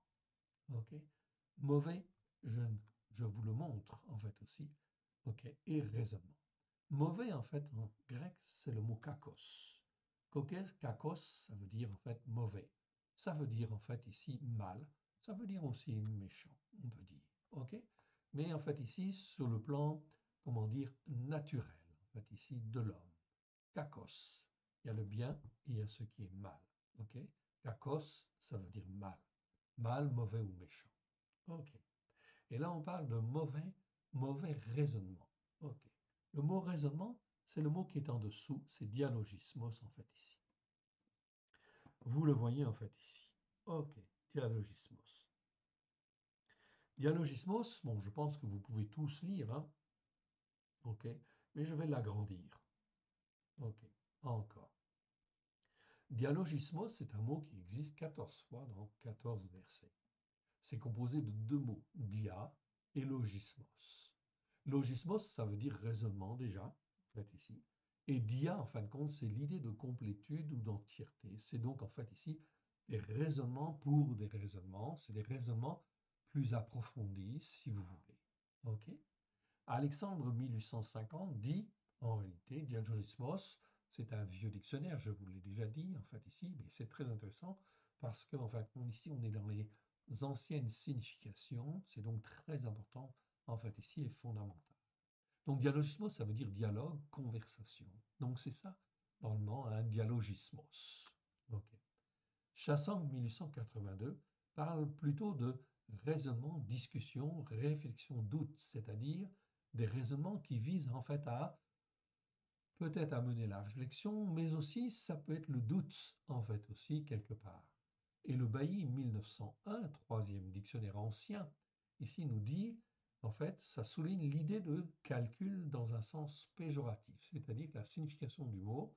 Ok? Mauvais, je, je vous le montre en fait aussi, ok? Et raisonnement. Mauvais en fait en grec c'est le mot kakos. Kakos, ça veut dire en fait mauvais. Ça veut dire en fait ici mal. Ça veut dire aussi méchant, on peut dire. Ok? Mais en fait ici, sur le plan, comment dire, naturel, en fait ici, de l'homme. Kakos. Il y a le bien et il y a ce qui est mal. Ok? Kakos, ça veut dire mal. Mal, mauvais ou méchant. Ok. Et là, on parle de mauvais raisonnement. Ok. Le mot raisonnement, c'est le mot qui est en dessous, c'est dialogismos en fait ici. Vous le voyez en fait ici. Ok, dialogismos. Dialogismos, bon, je pense que vous pouvez tous lire, hein. Ok, mais je vais l'agrandir. Ok, encore. Dialogismos, c'est un mot qui existe 14 fois dans 14 versets. C'est composé de deux mots, dia et logismos. Logismos, ça veut dire raisonnement déjà, en fait ici. Et dia, en fin de compte, c'est l'idée de complétude ou d'entièreté. C'est donc en fait ici des raisonnements pour des raisonnements. C'est des raisonnements plus approfondis, si vous voulez. Ok. Alexandre 1850 dit, en réalité, dialogismos, c'est un vieux dictionnaire, je vous l'ai déjà dit, en fait ici, mais c'est très intéressant parce qu'en fait, ici, on est dans les anciennes significations, c'est donc très important, en fait ici, et fondamental. Donc dialogismos, ça veut dire dialogue, conversation. Donc c'est ça, dans le nom, un dialogismos. Ok. Chassang 1882 parle plutôt de raisonnement, discussion, réflexion, doute, c'est-à-dire des raisonnements qui visent en fait à peut-être amener la réflexion, mais aussi ça peut être le doute en fait aussi quelque part. Et le Bailly 1901, troisième dictionnaire ancien, ici nous dit en fait ça souligne l'idée de calcul dans un sens péjoratif, c'est-à-dire que la signification du mot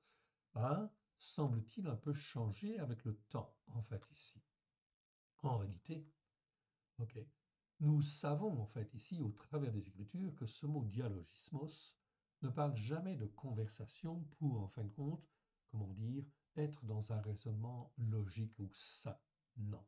semble-t-il un peu changé avec le temps en fait ici. En réalité, ok, nous savons en fait ici au travers des Écritures que ce mot dialogismos ne parle jamais de conversation pour en fin de compte, comment dire, être dans un raisonnement logique ou sain. Non.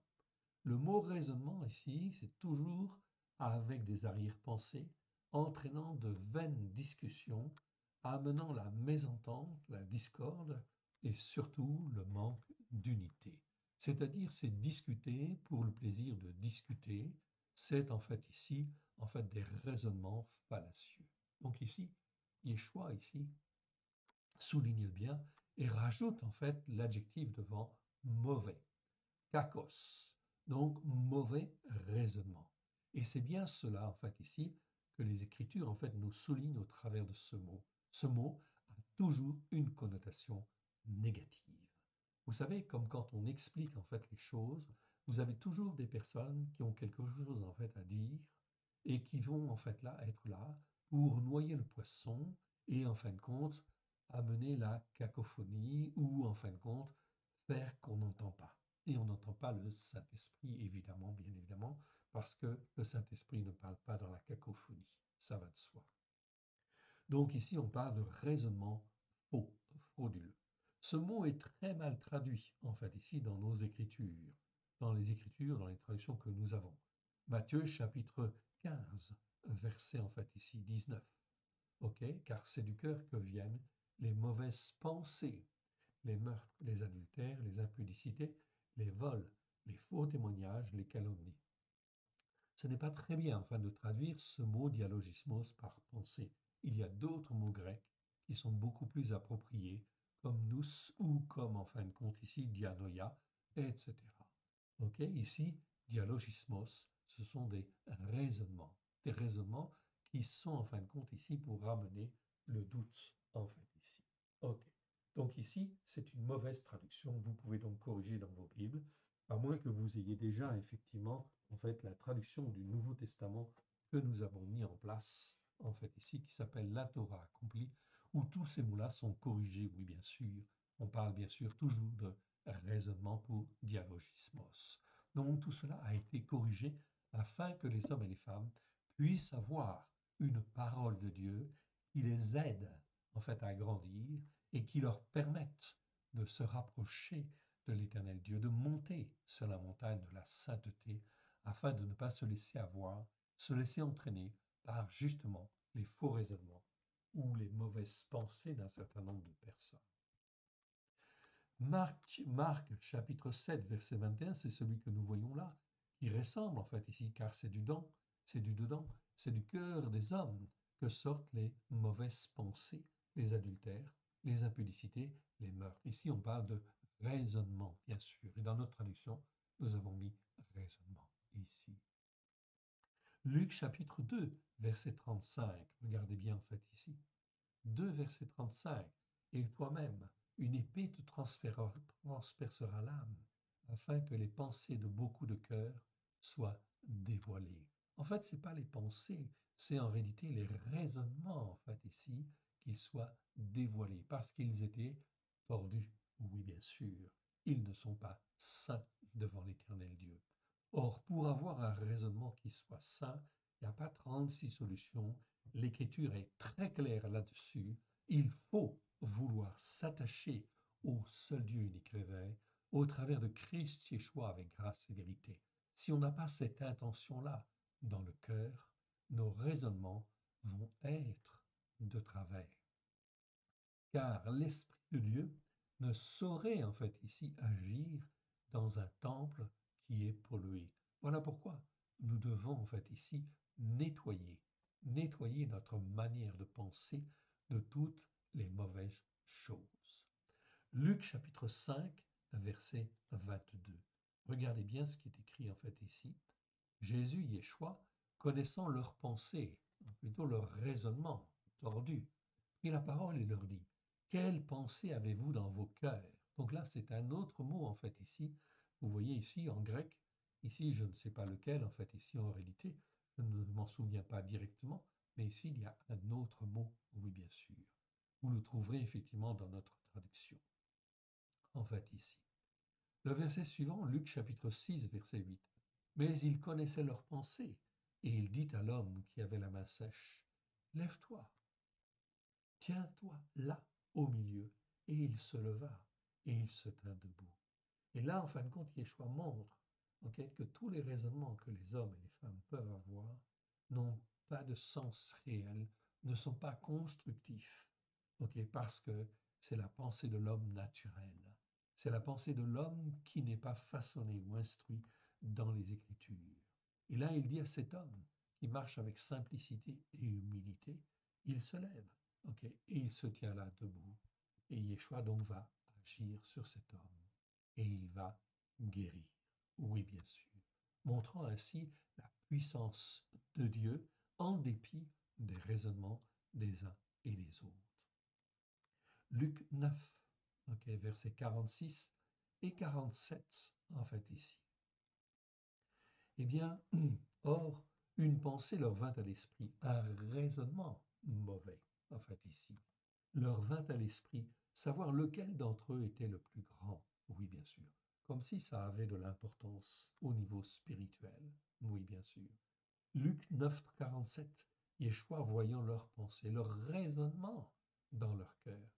Le mot raisonnement ici, c'est toujours avec des arrière-pensées, entraînant de vaines discussions, amenant la mésentente, la discorde et surtout le manque d'unité. C'est-à-dire, c'est discuter pour le plaisir de discuter, c'est en fait ici, en fait, des raisonnements fallacieux. Donc ici, Yeshua ici souligne bien et rajoute en fait l'adjectif devant mauvais. Kakos, donc mauvais raisonnement. Et c'est bien cela, en fait, ici, que les Écritures, en fait, nous soulignent au travers de ce mot. Ce mot a toujours une connotation négative. Vous savez, comme quand on explique, en fait, les choses, vous avez toujours des personnes qui ont quelque chose, en fait, à dire et qui vont, en fait, là, être là pour noyer le poisson et, en fin de compte, amener la cacophonie ou, en fin de compte, faire qu'on n'entend pas. Et on n'entend pas le Saint-Esprit, évidemment, bien évidemment, parce que le Saint-Esprit ne parle pas dans la cacophonie. Ça va de soi. Donc ici, on parle de raisonnement faux, frauduleux. Ce mot est très mal traduit, en fait, ici, dans nos Écritures, dans les traductions que nous avons. Matthieu chapitre 15, verset, en fait, ici, 19. Ok, car c'est du cœur que viennent les mauvaises pensées, les meurtres, les adultères, les impudicités, les vols, les faux témoignages, les calomnies. Ce n'est pas très bien enfin de traduire ce mot dialogismos par pensée. Il y a d'autres mots grecs qui sont beaucoup plus appropriés, comme nous ou comme en fin de compte ici dianoia, etc. Ok, ici dialogismos, ce sont des raisonnements qui sont en fin de compte ici pour ramener le doute en fait ici. Ok. Donc ici, c'est une mauvaise traduction. Vous pouvez donc corriger dans vos Bibles, à moins que vous ayez déjà effectivement en fait la traduction du Nouveau Testament que nous avons mis en place en fait ici, qui s'appelle la Torah accomplie, où tous ces mots-là sont corrigés. Oui, bien sûr. On parle bien sûr toujours de raisonnement pour dialogismos. Donc tout cela a été corrigé afin que les hommes et les femmes puissent avoir une parole de Dieu qui les aide en fait à grandir et qui leur permettent de se rapprocher de l'Éternel Dieu, de monter sur la montagne de la sainteté, afin de ne pas se laisser avoir, se laisser entraîner par justement les faux raisonnements ou les mauvaises pensées d'un certain nombre de personnes. Marc chapitre 7, verset 21, c'est celui que nous voyons là, qui ressemble en fait ici, car c'est du dedans, c'est du cœur des hommes que sortent les mauvaises pensées, les adultères, les impudicités, les meurtres. Ici, on parle de raisonnement, bien sûr, et dans notre traduction, nous avons mis raisonnement ici. Luc chapitre 2, verset 35, regardez bien en fait ici. 2, verset 35, et toi-même, une épée te transpercera l'âme, afin que les pensées de beaucoup de cœurs soient dévoilées. En fait, ce n'est pas les pensées, c'est en réalité les raisonnements, en fait, ici, qu'ils soient dévoilés, parce qu'ils étaient tordus, Oui, bien sûr, ils ne sont pas saints devant l'Éternel Dieu. Or, pour avoir un raisonnement qui soit sain, il n'y a pas 36 solutions. L'Écriture est très claire là-dessus. Il faut vouloir s'attacher au seul Dieu unique et vrai, au travers de Christ Yeshua avec grâce et vérité. Si on n'a pas cette intention-là dans le cœur, nos raisonnements vont être de travers. Car l'Esprit de Dieu ne saurait en fait ici agir dans un temple qui est pollué. Voilà pourquoi nous devons en fait ici nettoyer notre manière de penser de toutes les mauvaises choses. Luc chapitre 5, verset 22. Regardez bien ce qui est écrit en fait ici. Jésus, Yeshua, connaissant leurs pensées, plutôt leur raisonnement tordu, prit la parole et leur dit, quelle pensée avez-vous dans vos cœurs? Donc là, c'est un autre mot en fait ici. Vous voyez ici en grec, ici je ne sais pas lequel en fait ici en réalité, je ne m'en souviens pas directement, mais ici il y a un autre mot, oui bien sûr. Vous le trouverez effectivement dans notre traduction, en fait ici. Le verset suivant, Luc chapitre 6, verset 8. Mais il connaissait leurs pensées, et il dit à l'homme qui avait la main sèche, lève-toi, tiens-toi là au milieu. Et il se leva, et il se tint debout. Et là, en fin de compte, Yeshua montre en fait, que tous les raisonnements que les hommes et les femmes peuvent avoir n'ont pas de sens réel, ne sont pas constructifs, parce que c'est la pensée de l'homme naturel. C'est la pensée de l'homme qui n'est pas façonné ou instruit dans les Écritures. Et là, il dit à cet homme qui marche avec simplicité et humilité, il se lève, et il se tient là debout. Et Yeshua donc va agir sur cet homme et il va guérir. Oui, bien sûr, montrant ainsi la puissance de Dieu en dépit des raisonnements des uns et des autres. Luc 9, versets 46 et 47, en fait, ici. Eh bien, or, une pensée leur vint à l'esprit, un raisonnement mauvais, en fait, ici. Leur vint à l'esprit savoir lequel d'entre eux était le plus grand. Oui, bien sûr. Comme si ça avait de l'importance au niveau spirituel. Oui, bien sûr. Luc 9, 47. Yeshua, voyant leurs pensées, leur raisonnement dans leur cœur,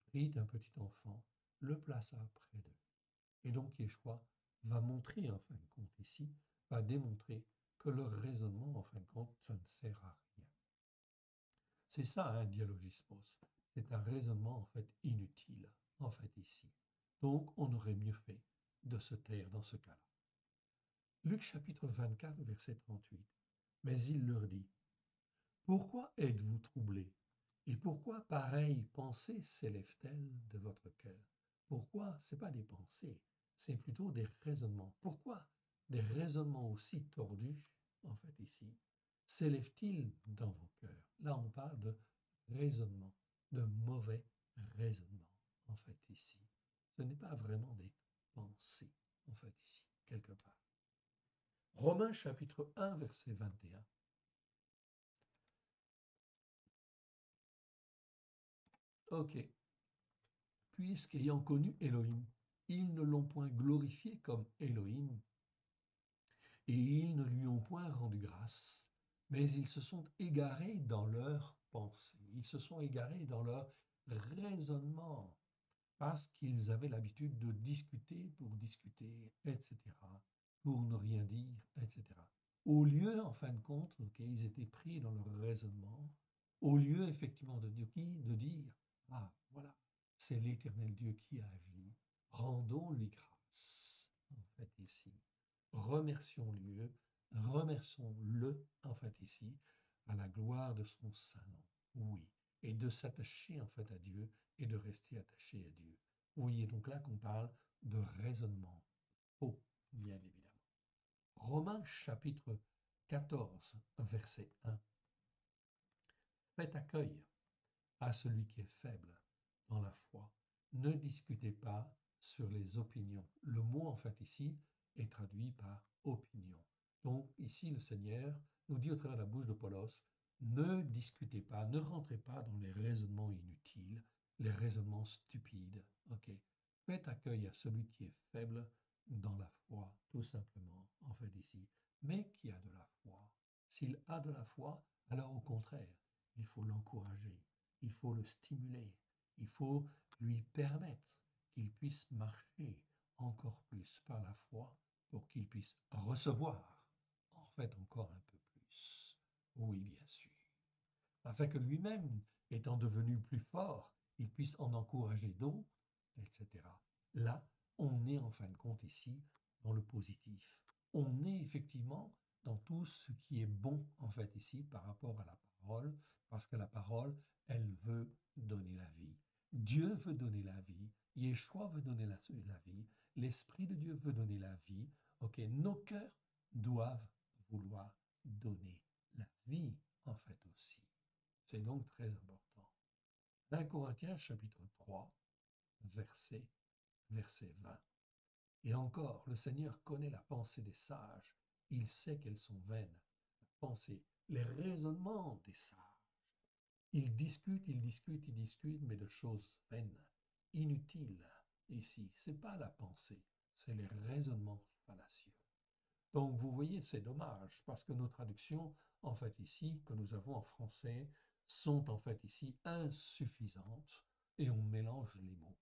prit un petit enfant, le plaça près d'eux. Et donc Yeshua va montrer, en fin de compte ici, va démontrer que leur raisonnement, en fin de compte, ça ne sert à rien. C'est ça un dialogismos. C'est un raisonnement en fait inutile, en fait ici. Donc on aurait mieux fait de se taire dans ce cas-là. Luc chapitre 24, verset 38. Mais il leur dit, pourquoi êtes-vous troublés? Et pourquoi pareille pensée s'élève-t-elle de votre cœur? Pourquoi? Ce n'est pas des pensées, c'est plutôt des raisonnements. Pourquoi des raisonnements aussi tordus, en fait ici, s'élèvent-ils dans vos cœurs? Là, on parle de raisonnement, de mauvais raisonnement, en fait ici. Ce n'est pas vraiment des pensées, en fait ici, quelque part. Romains chapitre 1, verset 21. Ok. Puisqu'ayant connu Elohim, ils ne l'ont point glorifié comme Elohim, et ils ne lui ont point rendu grâce, mais ils se sont égarés dans leurs pensées, ils se sont égarés dans leur raisonnement, parce qu'ils avaient l'habitude de discuter, etc., pour ne rien dire, etc. Au lieu, en fin de compte, ils étaient pris dans leur raisonnement, au lieu effectivement de dire, ah, voilà, c'est l'Éternel Dieu qui a agi, rendons-lui grâce, en fait, ici. Remercions-le, remercions-le, en fait, ici, à la gloire de son saint nom. Oui, et de s'attacher, en fait, à Dieu et de rester attaché à Dieu. Vous voyez donc là qu'on parle de raisonnement faux, bien évidemment. Romains chapitre 14, verset 1. Faites accueil à celui qui est faible dans la foi. Ne discutez pas sur les opinions. Le mot, en fait, ici, est traduit par opinion. Donc, ici, le Seigneur nous dit au travers de la bouche de Paulos, ne discutez pas, ne rentrez pas dans les raisonnements inutiles, les raisonnements stupides, Faites accueil à celui qui est faible dans la foi, tout simplement, en fait ici, mais qui a de la foi. S'il a de la foi, alors au contraire, il faut l'encourager, il faut le stimuler, il faut lui permettre qu'il puisse marcher encore plus par la foi pour qu'il puisse recevoir, en fait, encore un peu plus. Oui, bien sûr. Afin que lui-même, étant devenu plus fort, il puisse en encourager d'autres, etc. Là, on est en fin de compte ici dans le positif. On est effectivement dans tout ce qui est bon en fait ici par rapport à la parole, parce que la parole, elle veut donner la vie. Dieu veut donner la vie, Yeshua veut donner la vie, l'Esprit de Dieu veut donner la vie. Ok, nos cœurs doivent vouloir donner la vie en fait aussi. C'est donc très important. 1 Corinthiens chapitre 3, verset 20. Et encore, le Seigneur connaît la pensée des sages. Il sait qu'elles sont vaines. La pensée, les raisonnements des sages. Ils discutent, mais de choses vaines, inutiles. Ici, ce n'est pas la pensée, c'est les raisonnements fallacieux. Donc vous voyez, c'est dommage parce que nos traductions, en fait ici, que nous avons en français, sont en fait ici insuffisantes et on mélange les mots.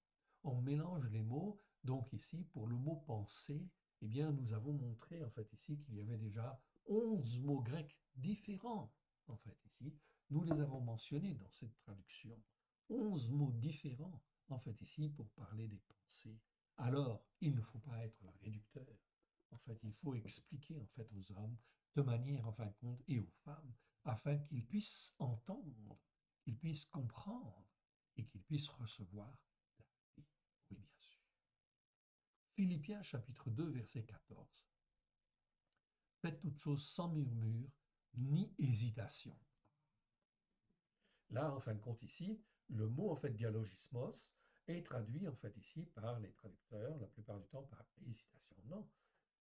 On mélange les mots, donc ici, pour le mot penser, eh bien nous avons montré en fait ici qu'il y avait déjà 11 mots grecs différents, en fait ici. Nous les avons mentionnés dans cette traduction. 11 mots différents, en fait ici, pour parler des pensées. Alors, il ne faut pas être réducteur. En fait, il faut expliquer en fait aux hommes de manière en fin de compte et aux femmes afin qu'ils puissent entendre, qu'ils puissent comprendre et qu'ils puissent recevoir la vie. Oui, bien sûr. Philippiens chapitre 2 verset 14. Faites toutes choses sans murmure ni hésitation. Là, en fin de compte ici, le mot en fait dialogismos est traduit en fait ici par les traducteurs, la plupart du temps par hésitation. Non,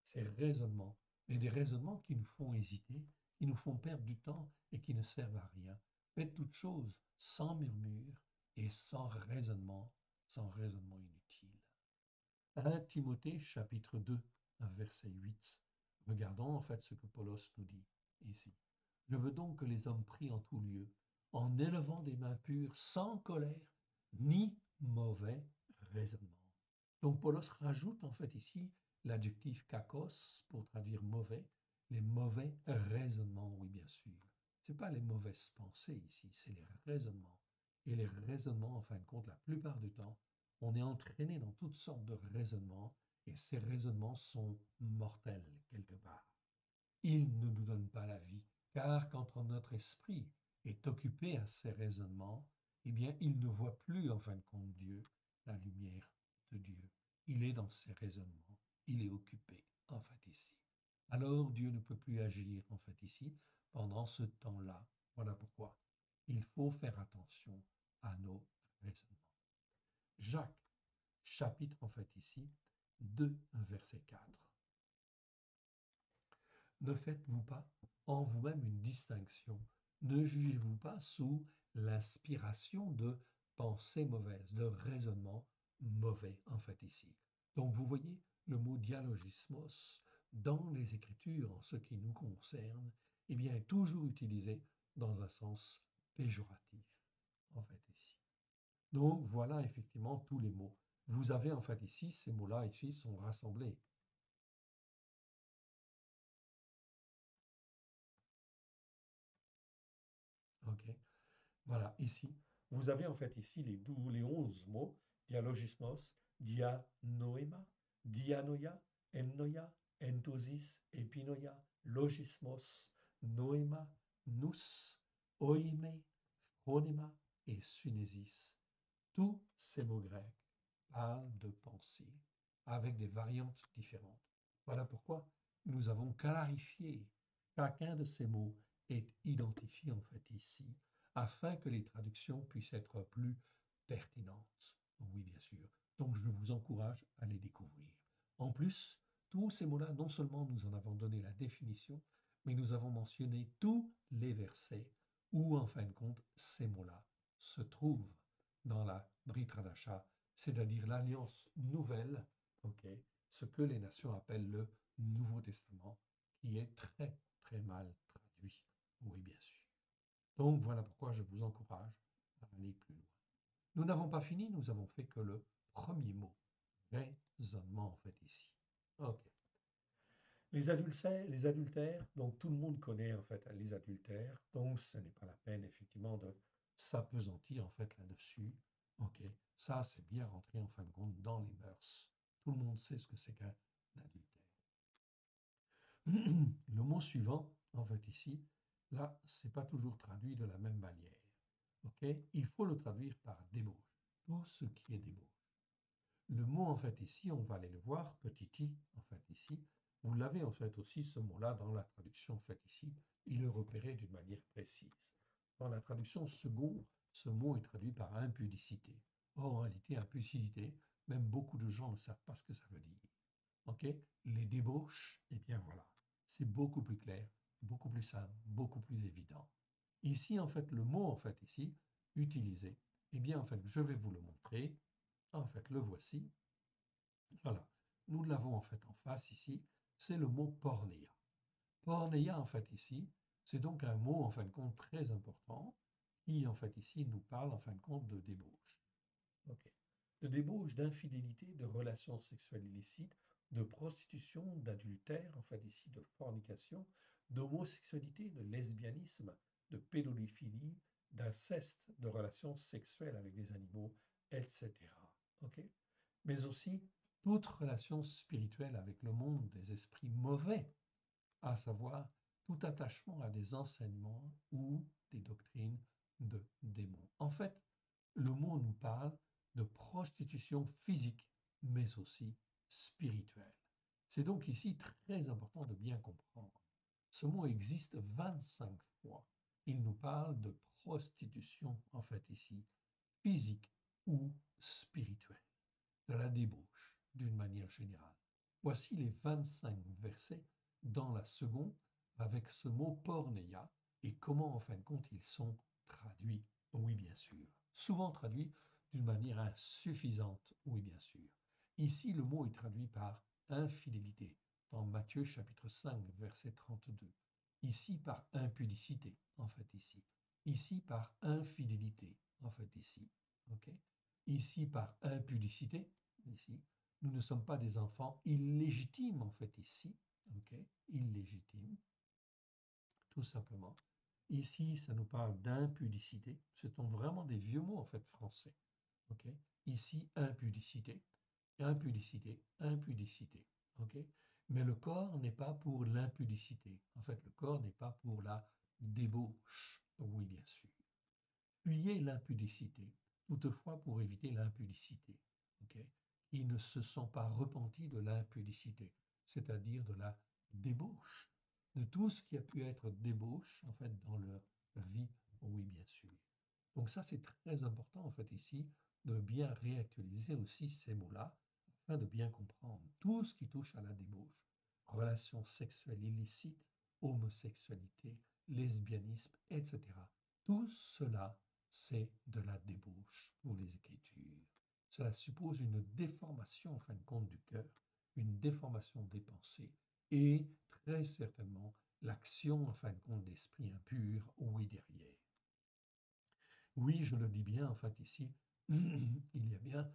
c'est raisonnement, mais des raisonnements qui nous font hésiter, qui nous font perdre du temps et qui ne servent à rien. Faites toutes choses sans murmure et sans raisonnement inutile. 1 Timothée chapitre 2, verset 8. Regardons en fait ce que Paulos nous dit ici. Je veux donc que les hommes prient en tout lieu, en élevant des mains pures, sans colère, ni mauvais raisonnement. Donc Paulos rajoute en fait ici l'adjectif kakos pour traduire mauvais, les mauvais raisonnements, oui bien sûr. Ce n'est pas les mauvaises pensées ici, c'est les raisonnements. Et les raisonnements, en fin de compte, la plupart du temps, on est entraîné dans toutes sortes de raisonnements et ces raisonnements sont mortels quelque part. Ils ne nous donnent pas la vie, car quand notre esprit est occupé à ces raisonnements, eh bien, il ne voit plus en fin de compte Dieu, la lumière de Dieu. Il est dans ses raisonnements, il est occupé en fait ici. Alors Dieu ne peut plus agir en fait ici pendant ce temps-là. Voilà pourquoi il faut faire attention à nos raisonnements. Jacques, chapitre en fait ici, 2, verset 4. Ne faites-vous pas en vous-même une distinction? Ne jugez-vous pas sous l'inspiration de pensées mauvaises, de raisonnements mauvais, en fait, ici. Donc, vous voyez le mot dialogismos dans les Écritures, en ce qui nous concerne, eh bien, est toujours utilisé dans un sens péjoratif, en fait, ici. Donc, voilà effectivement tous les mots. Vous avez, en fait, ici, ces mots-là, ici, sont rassemblés. OK? Voilà, ici, vous avez en fait ici les 11 mots, dialogismos, dianoema, dianoia, ennoia, entosis, epinoia, logismos, noema, nous, oime, phronema et sunesis. Tous ces mots grecs parlent de pensée avec des variantes différentes. Voilà pourquoi nous avons clarifié chacun de ces mots est identifié en fait ici afin que les traductions puissent être plus pertinentes. Oui, bien sûr. Donc je vous encourage à les découvrir. En plus, tous ces mots-là, non seulement nous en avons donné la définition, mais nous avons mentionné tous les versets où, en fin de compte, ces mots-là se trouvent dans la Brit Hadasha, c'est-à-dire l'alliance nouvelle, ok, ce que les nations appellent le Nouveau Testament, qui est très très mal traduit. Oui, bien sûr. Donc voilà pourquoi je vous encourage à aller plus loin. Nous n'avons pas fini, nous avons fait que le premier mot, raisonnement en fait ici. Ok. Les adultères, donc tout le monde connaît en fait les adultères, donc ce n'est pas la peine effectivement de s'apesantir en fait là-dessus. Ok, ça c'est bien rentré en fin de compte dans les mœurs. Tout le monde sait ce que c'est qu'un adultère. Le mot suivant, en fait ici, là, c'est pas toujours traduit de la même manière. Ok, il faut le traduire par débauche. Tout ce qui est débauche. Le mot en fait ici, on va aller le voir, petit i en fait ici. Vous l'avez en fait aussi ce mot-là dans la traduction en fait ici. Il est repéré d'une manière précise. Dans la traduction seconde, ce mot est traduit par impudicité. Or, en réalité, impudicité, même beaucoup de gens ne savent pas ce que ça veut dire. Ok, les débauches, eh bien voilà, c'est beaucoup plus clair, beaucoup plus simple, beaucoup plus évident. Ici, en fait, le mot en fait ici utilisé, eh bien en fait, je vais vous le montrer. En fait, le voici. Voilà. Nous l'avons en fait en face ici. C'est le mot pornéia. Pornéia, en fait, ici, c'est donc un mot en fin de compte très important qui, en fait, ici, nous parle en fin de compte de débauche. Ok. De débauche, d'infidélité, de relations sexuelles illicites, de prostitution, d'adultère, en fait, ici, de fornication, d'homosexualité, de lesbianisme, de pédophilie, d'inceste, de relations sexuelles avec des animaux, etc. Ok, mais aussi toute relation spirituelle avec le monde des esprits mauvais, à savoir tout attachement à des enseignements ou des doctrines de démons. En fait, le mot nous parle de prostitution physique, mais aussi spirituelle. C'est donc ici très important de bien comprendre. Ce mot existe 25 fois. Il nous parle de prostitution, en fait ici, physique ou spirituelle, de la débauche d'une manière générale. Voici les 25 versets dans la seconde avec ce mot pornéia et comment en fin de compte ils sont traduits. Oui, bien sûr. Souvent traduits d'une manière insuffisante. Oui, bien sûr. Ici, le mot est traduit par infidélité dans Matthieu chapitre 5, verset 32. Ici par impudicité, en fait ici. Ici par infidélité, en fait ici. Ok, ici par impudicité, ici. Nous ne sommes pas des enfants illégitimes en fait ici, ok, illégitimes, tout simplement. Ici, ça nous parle d'impudicité. Ce sont vraiment des vieux mots en fait français, ok. Ici, impudicité, impudicité, impudicité, ok. Mais le corps n'est pas pour l'impudicité. En fait, le corps n'est pas pour la débauche. Oui, bien sûr. Fuyez l'impudicité, toutefois pour éviter l'impudicité. Ok, ils ne se sont pas repentis de l'impudicité, c'est-à-dire de la débauche, de tout ce qui a pu être débauche en fait dans leur vie. Oui, bien sûr. Donc ça, c'est très important en fait ici de bien réactualiser aussi ces mots-là afin de bien comprendre tout ce qui touche à la débauche, relations sexuelles illicites, homosexualité, lesbianisme, etc. Tout cela, c'est de la débauche pour les Écritures. Cela suppose une déformation en fin de compte du cœur, une déformation des pensées et très certainement l'action en fin de compte d'esprit impur, oui derrière. Oui, je le dis bien, en fait, ici, il y a bien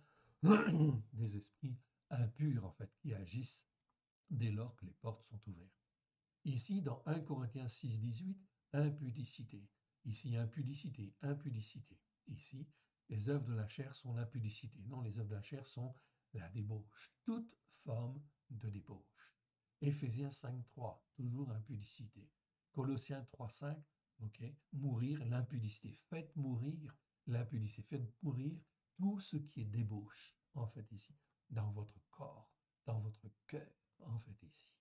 des esprits impurs, en fait, qui agissent dès lors que les portes sont ouvertes. Ici, dans 1 Corinthiens 6, 18, impudicité. Ici, impudicité, impudicité. Ici, les œuvres de la chair sont l'impudicité. Non, les œuvres de la chair sont la débauche. Toute forme de débauche. Éphésiens 5, 3, toujours impudicité. Colossiens 3, 5, ok, mourir l'impudicité. Faites mourir l'impudicité. Faites mourir tout ce qui est débauche, en fait, ici, dans votre corps, dans votre cœur, en fait, ici.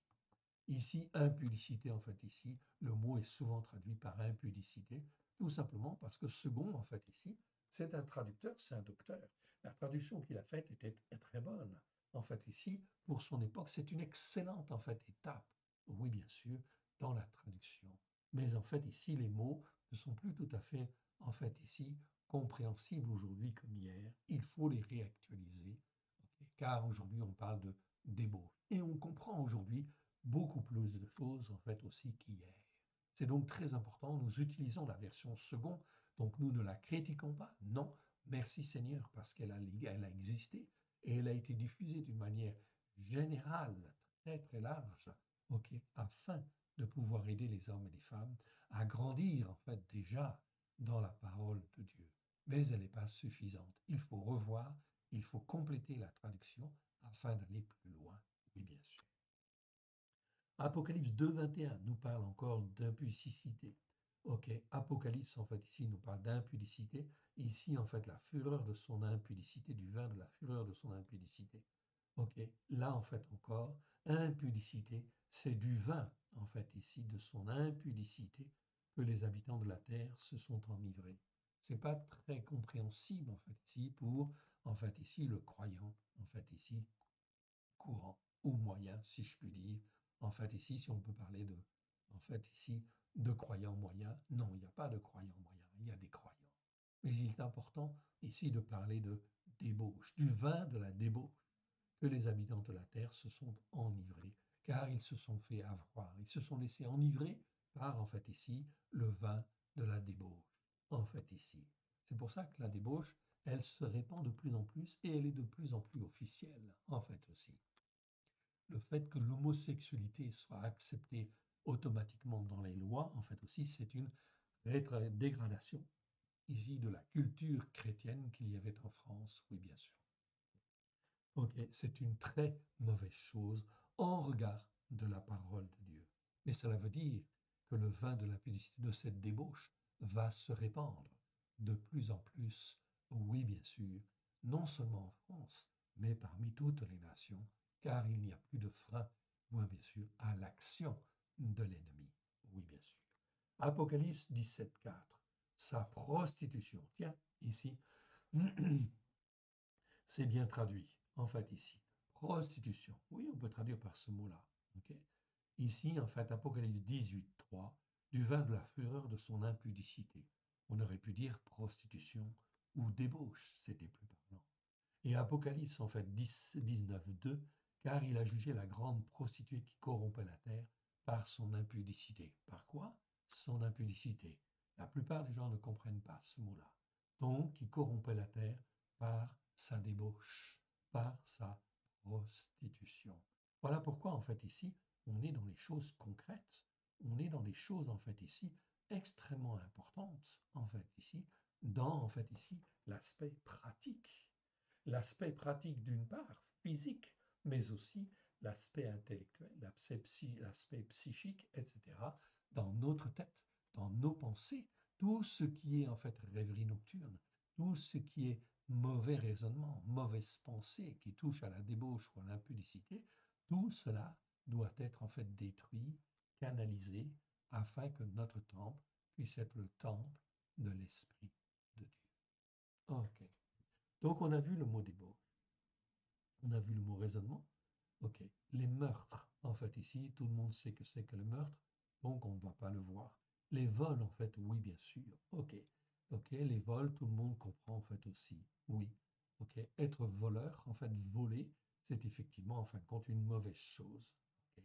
Ici, impudicité, en fait, ici, le mot est souvent traduit par impudicité, tout simplement parce que second, en fait, ici, c'est un traducteur, c'est un docteur. La traduction qu'il a faite était très bonne. En fait, ici, pour son époque, c'est une excellente, en fait, étape, oui, bien sûr, dans la traduction. Mais en fait, ici, les mots ne sont plus tout à fait, en fait, ici, compréhensibles aujourd'hui comme hier. Il faut les réactualiser, ok, car aujourd'hui, on parle de débauche. Et on comprend aujourd'hui beaucoup plus de choses, en fait, aussi qu'hier. C'est donc très important. Nous utilisons la version second, donc nous ne la critiquons pas. Non, merci Seigneur, parce elle a existé et elle a été diffusée d'une manière générale, très très large, ok, afin de pouvoir aider les hommes et les femmes à grandir en fait déjà dans la parole de Dieu. Mais elle n'est pas suffisante. Il faut revoir, il faut compléter la traduction afin d'aller plus loin. Oui, bien sûr. Apocalypse 2:21 nous parle encore d'impudicité. Ok, Apocalypse en fait ici nous parle d'impudicité. Ici en fait la fureur de son impudicité, du vin de la fureur de son impudicité. Ok, là en fait encore, impudicité, c'est du vin en fait ici de son impudicité que les habitants de la terre se sont enivrés. C'est pas très compréhensible en fait ici pour en fait ici le croyant en fait ici courant ou moyen, si je puis dire. En fait, ici, si on peut parler de, en fait, ici, de croyants moyens, non, il n'y a pas de croyants moyens, il y a des croyants. Mais il est important ici de parler de débauche, du vin de la débauche, que les habitants de la terre se sont enivrés, car ils se sont fait avoir, ils se sont laissés enivrer par, en fait, ici, le vin de la débauche, en fait, ici. C'est pour ça que la débauche, elle se répand de plus en plus et elle est de plus en plus officielle, en fait aussi. Le fait que l'homosexualité soit acceptée automatiquement dans les lois, en fait aussi, c'est une dégradation ici de la culture chrétienne qu'il y avait en France, oui bien sûr. Ok, c'est une très mauvaise chose en regard de la parole de Dieu. Mais cela veut dire que le vin de l'impudicité de cette débauche va se répandre de plus en plus, oui bien sûr, non seulement en France, mais parmi toutes les nations, car il n'y a plus de frein, oui bien sûr, à l'action de l'ennemi, oui bien sûr. Apocalypse 17:4, sa prostitution. Tiens, ici, c'est bien traduit, en fait, ici. Prostitution. Oui, on peut traduire par ce mot-là. Ok. Ici, en fait, Apocalypse 18:3, du vin de la fureur de son impudicité. On aurait pu dire prostitution ou débauche, c'était plus parlant. Et Apocalypse, en fait, 19:2, car il a jugé la grande prostituée qui corrompait la terre par son impudicité. Par quoi? Son impudicité. La plupart des gens ne comprennent pas ce mot-là. Donc, qui corrompait la terre par sa débauche, par sa prostitution. Voilà pourquoi, en fait, ici, on est dans les choses concrètes, on est dans des choses, en fait, ici, extrêmement importantes, en fait, ici, dans, en fait, ici, l'aspect pratique. L'aspect pratique d'une part, physique, mais aussi l'aspect intellectuel, l'aspect psychique, etc., dans notre tête, dans nos pensées, tout ce qui est en fait rêverie nocturne, tout ce qui est mauvais raisonnement, mauvaise pensée qui touche à la débauche ou à l'impudicité, tout cela doit être en fait détruit, canalisé, afin que notre temple puisse être le temple de l'Esprit de Dieu. Ok. Donc on a vu le mot débauche, on a vu le mot raisonnement. Ok. Les meurtres, en fait ici, tout le monde sait que c'est que le meurtre, donc on ne va pas le voir. Les vols, en fait, oui, bien sûr. Ok. Ok, les vols, tout le monde comprend en fait aussi. Oui. Ok. Être voleur, en fait, voler, c'est effectivement, en fin de compte, une mauvaise chose. Ok.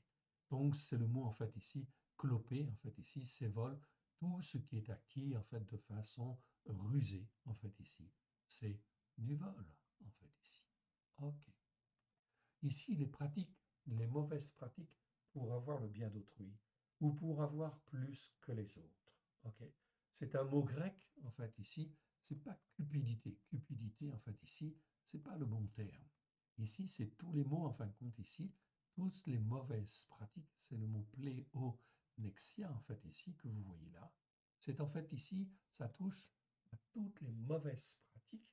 Donc c'est le mot, en fait, ici, cloper, en fait, ici, c'est vol, tout ce qui est acquis, en fait, de façon rusée, en fait, ici. C'est du vol, en fait, ici. Ok. Ici, les pratiques, les mauvaises pratiques pour avoir le bien d'autrui ou pour avoir plus que les autres. Ok. C'est un mot grec, en fait, ici. C'est pas cupidité. Cupidité, en fait, ici, c'est pas le bon terme. Ici, c'est tous les mots, en fin de compte, ici, toutes les mauvaises pratiques. C'est le mot pléonexia, en fait, ici, que vous voyez là. C'est en fait ici, ça touche à toutes les mauvaises pratiques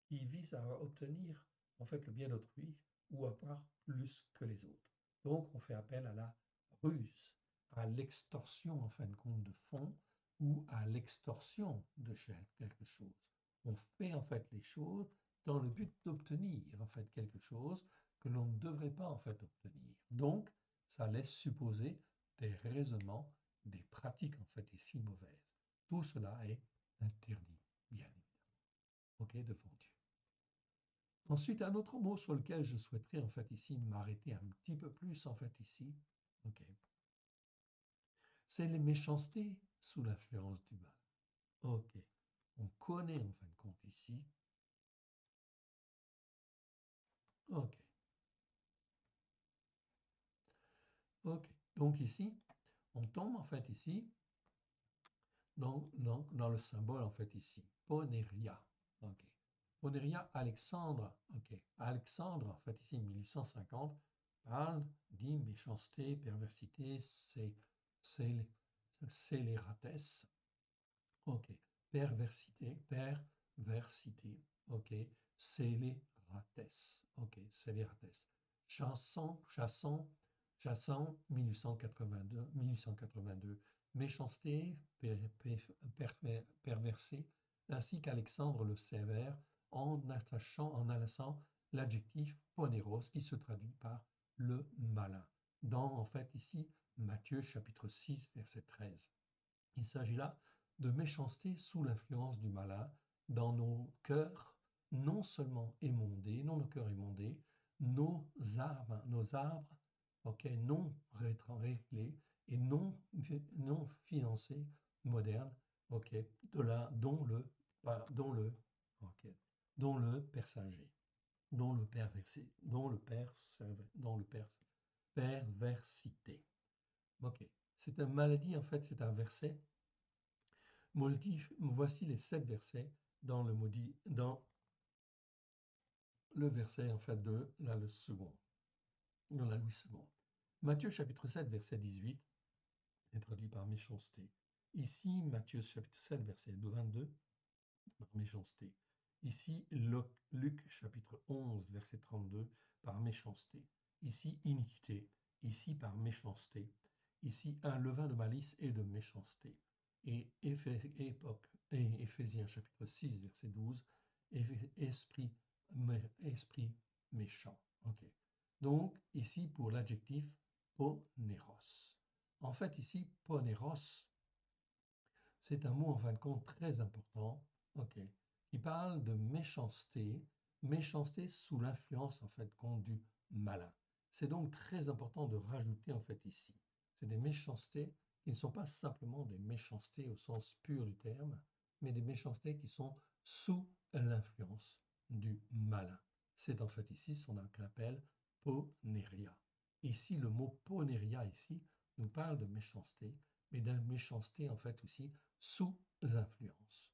qui vise à obtenir en fait le bien d'autrui ou avoir plus que les autres. Donc on fait appel à la ruse, à l'extorsion en fin de compte de fonds ou à l'extorsion de quelque chose. On fait en fait les choses dans le but d'obtenir en fait quelque chose que l'on ne devrait pas en fait obtenir. Donc ça laisse supposer des raisonnements, des pratiques en fait ici mauvaises. Tout cela est interdit, bien évidemment, ok, devant Dieu. Ensuite, un autre mot sur lequel je souhaiterais en fait ici m'arrêter un petit peu plus en fait ici, ok, c'est les méchancetés sous l'influence du mal. Ok, on connaît en fin de compte ici. Ok, ok. Donc ici, on tombe en fait ici dans le symbole en fait ici, Poneria. Ok. Poneria Alexandre. Ok. Alexandre en fait ici 1850 parle dit méchanceté, perversité, scélératesse. Ok. Perversité, perversité. Ok. Scélératesse. Ok. Scélératesse. Chasson, 1882, méchanceté, perversé, ainsi qu'Alexandre le Sévère, en alassant l'adjectif poneros qui se traduit par le malin. Dans, en fait, ici, Matthieu chapitre 6, verset 13. Il s'agit là de méchanceté sous l'influence du malin dans nos cœurs, non seulement émondés, non nos cœurs émondés, nos arbres ok, non réglés et non financés, modernes, ok, ok, dont le persager, dont le perversé, dont le perversité. Ok, c'est une maladie en fait, c'est un verset voici les 7 versets dans le verset en fait de là, le second, dans la Louis II. Matthieu chapitre 7 verset 18 est traduit par méchanceté. Ici, Matthieu chapitre 7 verset 22 par méchanceté. Ici, Luc chapitre 11 verset 32 par méchanceté. Ici, iniquité. Ici, par méchanceté. Ici, un levain de malice et de méchanceté. Et Éphésiens chapitre 6 verset 12, esprit méchant. Ok. Donc, ici, pour l'adjectif poneros. En fait, ici, poneros, c'est un mot en fin de compte très important, ok, qui parle de méchanceté, méchanceté sous l'influence en fait compte du malin. C'est donc très important de rajouter en fait ici. C'est des méchancetés qui ne sont pas simplement des méchancetés au sens pur du terme, mais des méchancetés qui sont sous l'influence du malin. C'est en fait ici ce qu'on appelle poneria. Ici, le mot poneria ici nous parle de méchanceté, mais d'une méchanceté en fait aussi sous influence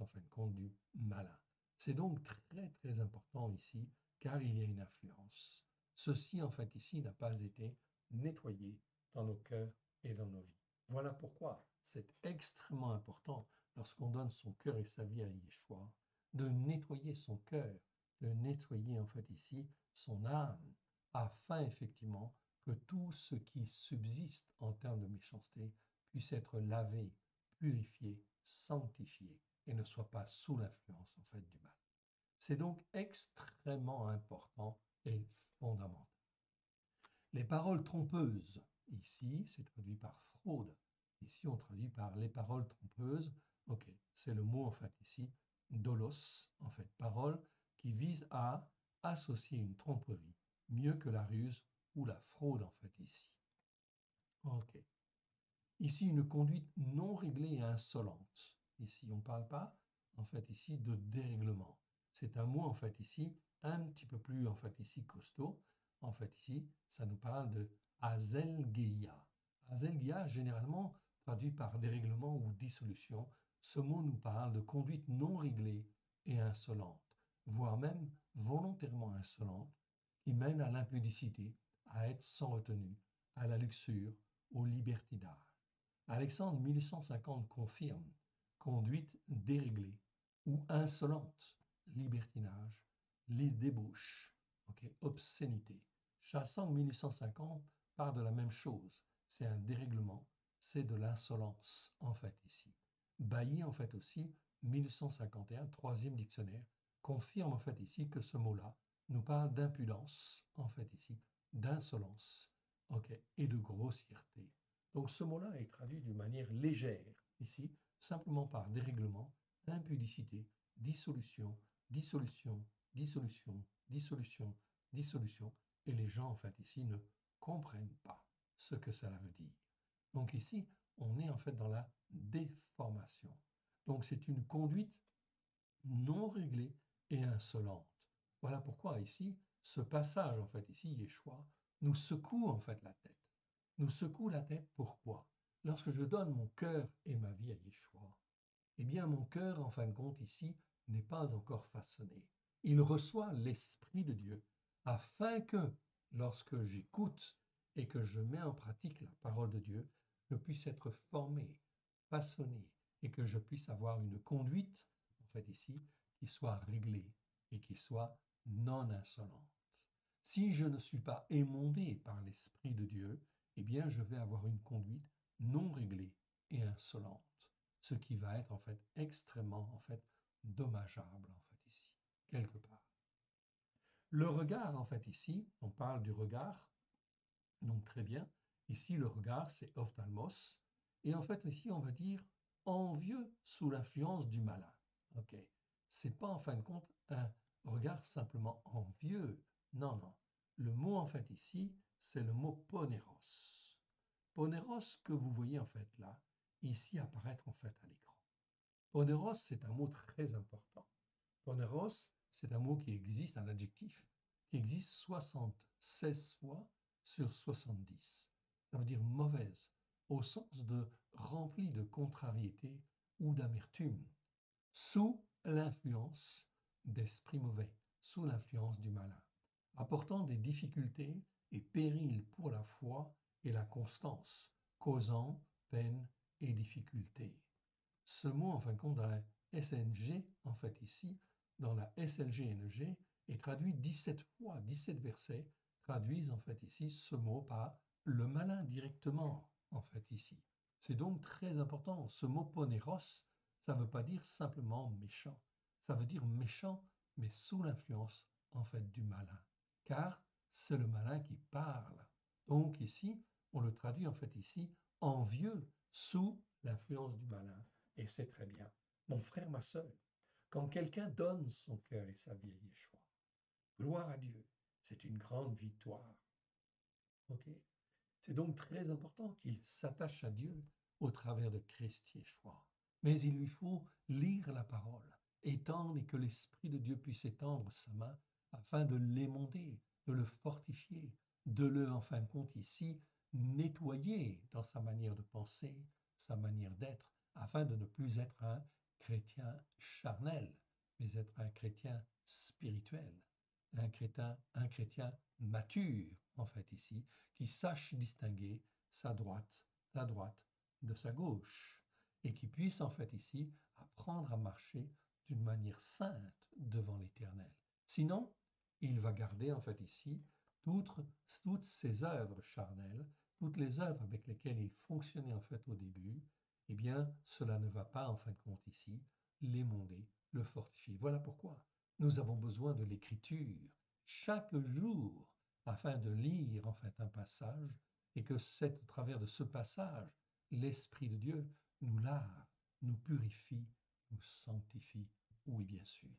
en fin de compte du malin. C'est donc très très important ici, car il y a une influence. Ceci en fait ici n'a pas été nettoyé dans nos cœurs et dans nos vies. Voilà pourquoi c'est extrêmement important lorsqu'on donne son cœur et sa vie à Yeshua, de nettoyer son cœur, de nettoyer en fait ici son âme, afin effectivement que tout ce qui subsiste en termes de méchanceté puisse être lavé, purifié, sanctifié et ne soit pas sous l'influence en fait du mal. C'est donc extrêmement important et fondamental. Les paroles trompeuses, ici, c'est traduit par fraude. Ici, on traduit par les paroles trompeuses. Ok, c'est le mot en fait ici, dolos, en fait, parole qui vise à associer une tromperie mieux que la ruse ou la fraude en fait ici. Ok. Ici, une conduite non réglée et insolente. Ici, on ne parle pas, en fait, ici, de dérèglement. C'est un mot, en fait, ici, un petit peu plus, en fait, ici, costaud. En fait, ici, ça nous parle de azelgeia. Azelgeia, généralement, traduit par dérèglement ou dissolution. Ce mot nous parle de conduite non réglée et insolente, voire même volontairement insolente, qui mène à l'impudicité, à être sans retenue, à la luxure, au libertinage. Alexandre 1850 confirme conduite déréglée ou insolente, libertinage, les débauches, okay, obscénité. Chasson 1850 parle de la même chose, c'est un dérèglement, c'est de l'insolence en fait ici. Bailly en fait aussi, 1851, troisième dictionnaire, confirme en fait ici que ce mot-là nous parle d'impudence en fait ici, d'insolence, okay, et de grossièreté. Donc ce mot-là est traduit d'une manière légère, ici, simplement par dérèglement, impudicité, dissolution, dissolution, dissolution, dissolution, dissolution, et les gens, en fait, ici, ne comprennent pas ce que cela veut dire. Donc ici, on est en fait dans la déformation. Donc c'est une conduite non réglée et insolente. Voilà pourquoi ici, ce passage, en fait, ici, Yeshua, nous secoue en fait la tête. Nous secoue la tête pourquoi? Lorsque je donne mon cœur et ma vie à Yeshua, eh bien mon cœur, en fin de compte, ici, n'est pas encore façonné. Il reçoit l'Esprit de Dieu afin que, lorsque j'écoute et que je mets en pratique la parole de Dieu, je puisse être formé, façonné et que je puisse avoir une conduite, en fait ici, qui soit réglée et qui soit non insolente. Si je ne suis pas émondé par l'Esprit de Dieu, eh bien je vais avoir une conduite non réglée et insolente, ce qui va être en fait extrêmement en fait dommageable en fait ici, quelque part. Le regard en fait ici, on parle du regard, donc très bien. Ici le regard c'est ophtalmos et en fait ici on va dire envieux sous l'influence du malin. Ok, c'est pas en fin de compte un regard simplement envieux. Non non. Le mot en fait ici c'est le mot poneros. Poneros que vous voyez en fait là, ici apparaître en fait à l'écran. Poneros, c'est un mot très important. Poneros, c'est un mot qui existe, un adjectif, qui existe 76 fois sur 70. Ça veut dire mauvaise, au sens de rempli de contrariété ou d'amertume, sous l'influence d'esprits mauvais, sous l'influence du malin, apportant des difficultés et périls pour la foi et la constance, causant peine et difficultés. Ce mot, en fin de compte, dans la SNG, en fait ici, dans la SLGNG, est traduit 17 fois, 17 versets traduisent en fait ici ce mot par le malin directement, en fait ici. C'est donc très important. Ce mot poneros, ça ne veut pas dire simplement méchant. Ça veut dire méchant, mais sous l'influence, en fait, du malin. Car c'est le malin qui parle. Donc ici, on le traduit en fait ici, envieux, sous l'influence du malin. Et c'est très bien. Mon frère, ma sœur, quand quelqu'un donne son cœur et sa vie à Yeshua, gloire à Dieu, c'est une grande victoire. Ok? C'est donc très important qu'il s'attache à Dieu au travers de Christ Yeshua. Mais il lui faut lire la parole, étendre et que l'Esprit de Dieu puisse étendre sa main afin de l'émonder, de le fortifier, de le, en fin de compte ici, nettoyer dans sa manière de penser, sa manière d'être, afin de ne plus être un chrétien charnel, mais être un chrétien spirituel, un chrétien mature, en fait ici, qui sache distinguer sa droite de sa gauche, et qui puisse en fait ici apprendre à marcher d'une manière sainte devant l'Éternel. Sinon, il va garder en fait ici toutes, toutes ses œuvres charnelles, toutes les œuvres avec lesquelles il fonctionnait en fait au début, eh bien, cela ne va pas en fin de compte ici l'émonder, le fortifier. Voilà pourquoi nous avons besoin de l'écriture chaque jour afin de lire en fait un passage et que c'est au travers de ce passage, l'Esprit de Dieu nous lave, nous purifie, nous sanctifie. Oui, bien sûr.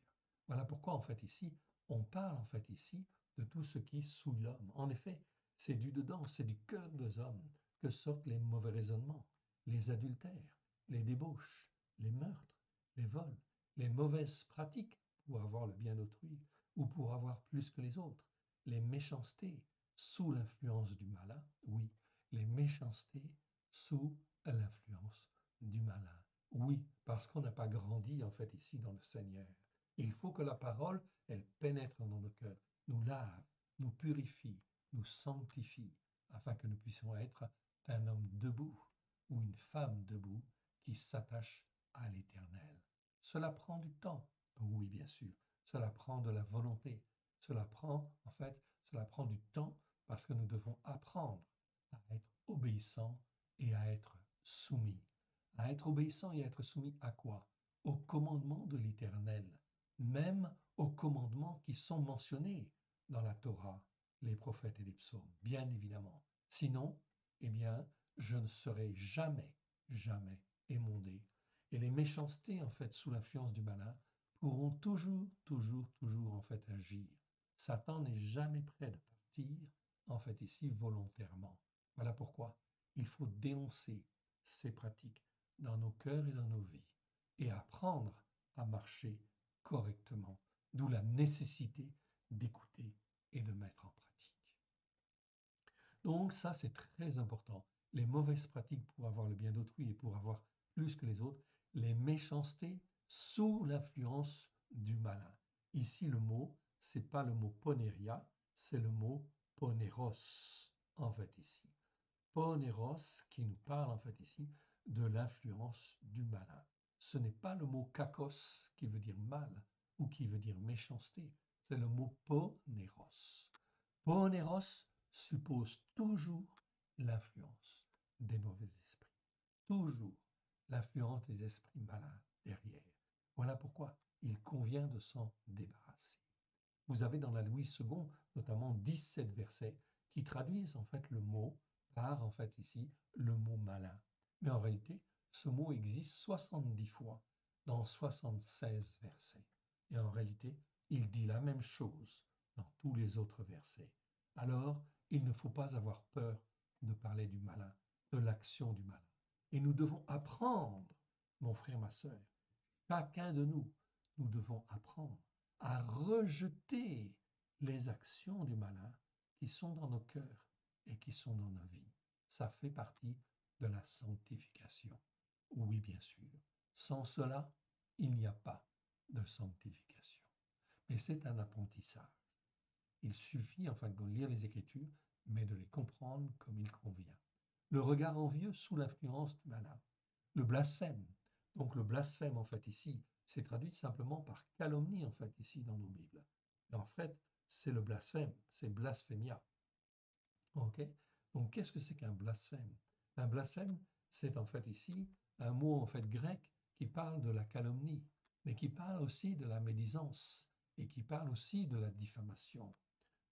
Voilà pourquoi en fait ici, on parle en fait ici de tout ce qui souille l'homme. En effet, c'est du dedans, c'est du cœur des hommes que sortent les mauvais raisonnements, les adultères, les débauches, les meurtres, les vols, les mauvaises pratiques pour avoir le bien d'autrui ou pour avoir plus que les autres, les méchancetés sous l'influence du malin, oui, les méchancetés sous l'influence du malin. Oui, parce qu'on n'a pas grandi en fait ici dans le Seigneur. Il faut que la parole, elle pénètre dans nos cœurs, nous lave, nous purifie, nous sanctifie, afin que nous puissions être un homme debout ou une femme debout qui s'attache à l'Éternel. Cela prend du temps, oui bien sûr, cela prend de la volonté, cela prend en fait, cela prend du temps parce que nous devons apprendre à être obéissants et à être soumis. À être obéissant et à être soumis à quoi? Au commandement de l'Éternel, même aux commandements qui sont mentionnés dans la Torah, les prophètes et les psaumes, bien évidemment. Sinon, eh bien, je ne serai jamais, jamais émondé. Et les méchancetés, en fait, sous l'influence du malin, pourront toujours, en fait, agir. Satan n'est jamais prêt de partir, en fait, ici, volontairement. Voilà pourquoi il faut dénoncer ces pratiques dans nos cœurs et dans nos vies et apprendre à marcher correctement, d'où la nécessité d'écouter et de mettre en pratique. Donc ça, c'est très important. Les mauvaises pratiques pour avoir le bien d'autrui et pour avoir plus que les autres, les méchancetés sous l'influence du malin. Ici, le mot, c'est pas le mot poneria, c'est le mot poneros, en fait, ici. Poneros qui nous parle, en fait, ici, de l'influence du malin. Ce n'est pas le mot kakos qui veut dire mal ou qui veut dire méchanceté, c'est le mot poneros. Poneros suppose toujours l'influence des mauvais esprits, toujours l'influence des esprits malins derrière. Voilà pourquoi il convient de s'en débarrasser. Vous avez dans la Louis II notamment 17 versets qui traduisent en fait le mot par en fait ici le mot malin. Mais en réalité, ce mot existe 70 fois dans 76 versets. Et en réalité, il dit la même chose dans tous les autres versets. Alors, il ne faut pas avoir peur de parler du malin, de l'action du malin. Et nous devons apprendre, mon frère, ma sœur, chacun de nous, nous devons apprendre à rejeter les actions du malin qui sont dans nos cœurs et qui sont dans nos vies. Ça fait partie de la sanctification. Oui, bien sûr. Sans cela, il n'y a pas de sanctification. Mais c'est un apprentissage. Il suffit enfin de lire les Écritures, mais de les comprendre comme il convient. Le regard envieux sous l'influence du malin. Le blasphème. Donc le blasphème, en fait, ici, c'est traduit simplement par calomnie, en fait, ici, dans nos Bibles. Et en fait, c'est le blasphème, c'est blasphémia. OK? Donc, qu'est-ce que c'est qu'un blasphème? Un blasphème, c'est en fait ici un mot, en fait, grec qui parle de la calomnie, mais qui parle aussi de la médisance et qui parle aussi de la diffamation.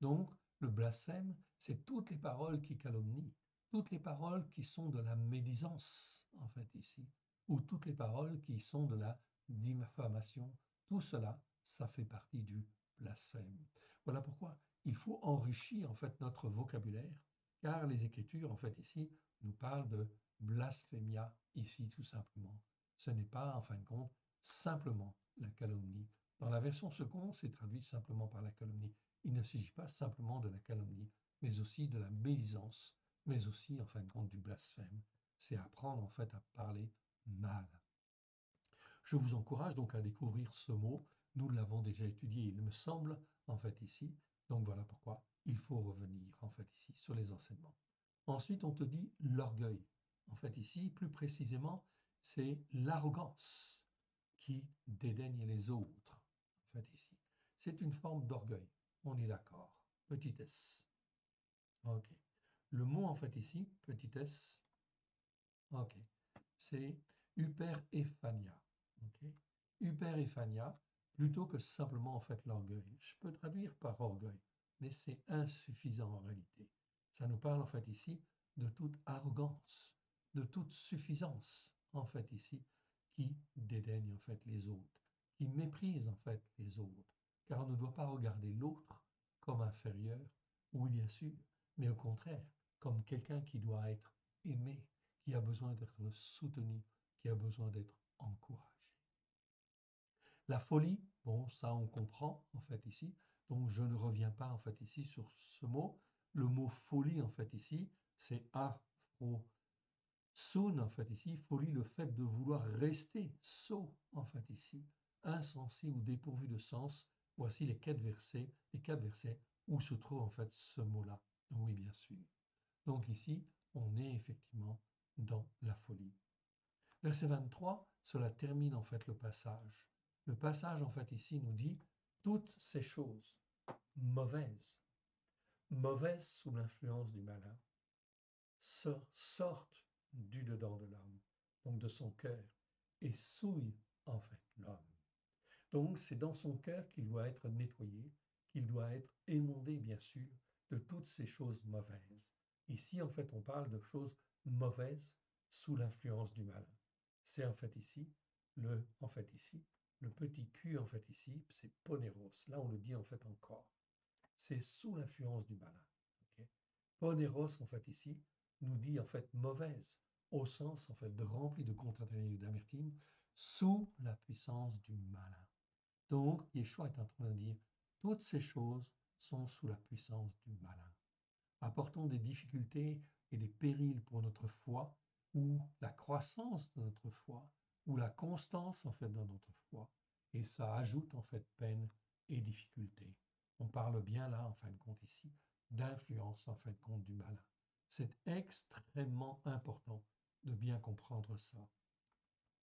Donc, le blasphème, c'est toutes les paroles qui calomnient, toutes les paroles qui sont de la médisance, en fait, ici, ou toutes les paroles qui sont de la diffamation. Tout cela, ça fait partie du blasphème. Voilà pourquoi il faut enrichir, en fait, notre vocabulaire, car les Écritures, en fait, ici, nous parlent de blasphémia, ici, tout simplement. Ce n'est pas, en fin de compte, simplement la calomnie. Dans la version seconde, c'est traduit simplement par la calomnie. Il ne s'agit pas simplement de la calomnie, mais aussi de la médisance, mais aussi, en fin de compte, du blasphème. C'est apprendre, en fait, à parler mal. Je vous encourage donc à découvrir ce mot. Nous l'avons déjà étudié, il me semble, en fait, ici. Donc voilà pourquoi il faut revenir, en fait, ici, sur les enseignements. Ensuite, on te dit l'orgueil. En fait, ici, plus précisément, c'est l'arrogance qui dédaigne les autres. En fait, ici, c'est une forme d'orgueil. On est d'accord. Petit s. Ok. Le mot, en fait, ici, petit s, ok, c'est hyperephania. Ok. Hyperephania, plutôt que simplement, en fait, l'orgueil. Je peux traduire par orgueil, mais c'est insuffisant en réalité. Ça nous parle, en fait, ici, de toute arrogance, de toute suffisance, en fait, ici, qui dédaigne, en fait, les autres, qui méprise, en fait, les autres. Car on ne doit pas regarder l'autre comme inférieur, oui, bien sûr, mais au contraire, comme quelqu'un qui doit être aimé, qui a besoin d'être soutenu, qui a besoin d'être encouragé. La folie, bon, ça on comprend en fait ici, donc je ne reviens pas en fait ici sur ce mot. Le mot folie en fait ici, c'est afro. Soun en fait ici, folie, le fait de vouloir rester sot en fait ici, insensé ou dépourvu de sens. Voici les quatre versets où se trouve en fait ce mot-là. Oui, bien sûr. Donc ici, on est effectivement dans la folie. Verset 23, cela termine en fait le passage. Le passage en fait ici nous dit toutes ces choses mauvaises, mauvaises sous l'influence du malin, sortent du dedans de l'homme, donc de son cœur, et souillent en fait l'homme. Donc c'est dans son cœur qu'il doit être nettoyé, qu'il doit être émondé bien sûr de toutes ces choses mauvaises. Ici en fait on parle de choses mauvaises sous l'influence du malin. c'est en fait ici, le petit Q en fait ici, c'est poneros. Là, on le dit en fait encore. C'est sous l'influence du malin. Ok. Poneros en fait ici nous dit en fait mauvaise, au sens en fait de rempli de contre-intérêt et d'amertume, sous la puissance du malin. Donc, Yeshua est en train de dire, toutes ces choses sont sous la puissance du malin, apportant des difficultés et des périls pour notre foi, ou la croissance de notre foi, ou la constance en fait dans notre foi. Et ça ajoute en fait peine et difficulté. On parle bien là, en fin de compte ici, d'influence en fin de compte du malin. C'est extrêmement important de bien comprendre ça.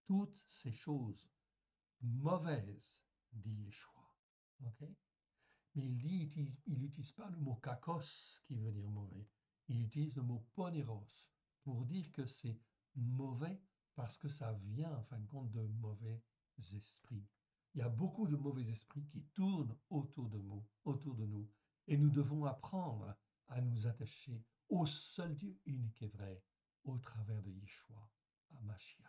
Toutes ces choses mauvaises, dit Yeshua. Ok. Mais il n'utilise pas le mot kakos qui veut dire mauvais. Il utilise le mot poneros pour dire que c'est mauvais parce que ça vient en fin de compte de mauvais esprits. Il y a beaucoup de mauvais esprits qui tournent autour de nous, et nous devons apprendre à nous attacher au seul Dieu unique et vrai au travers de Yeshua, à Mashiach.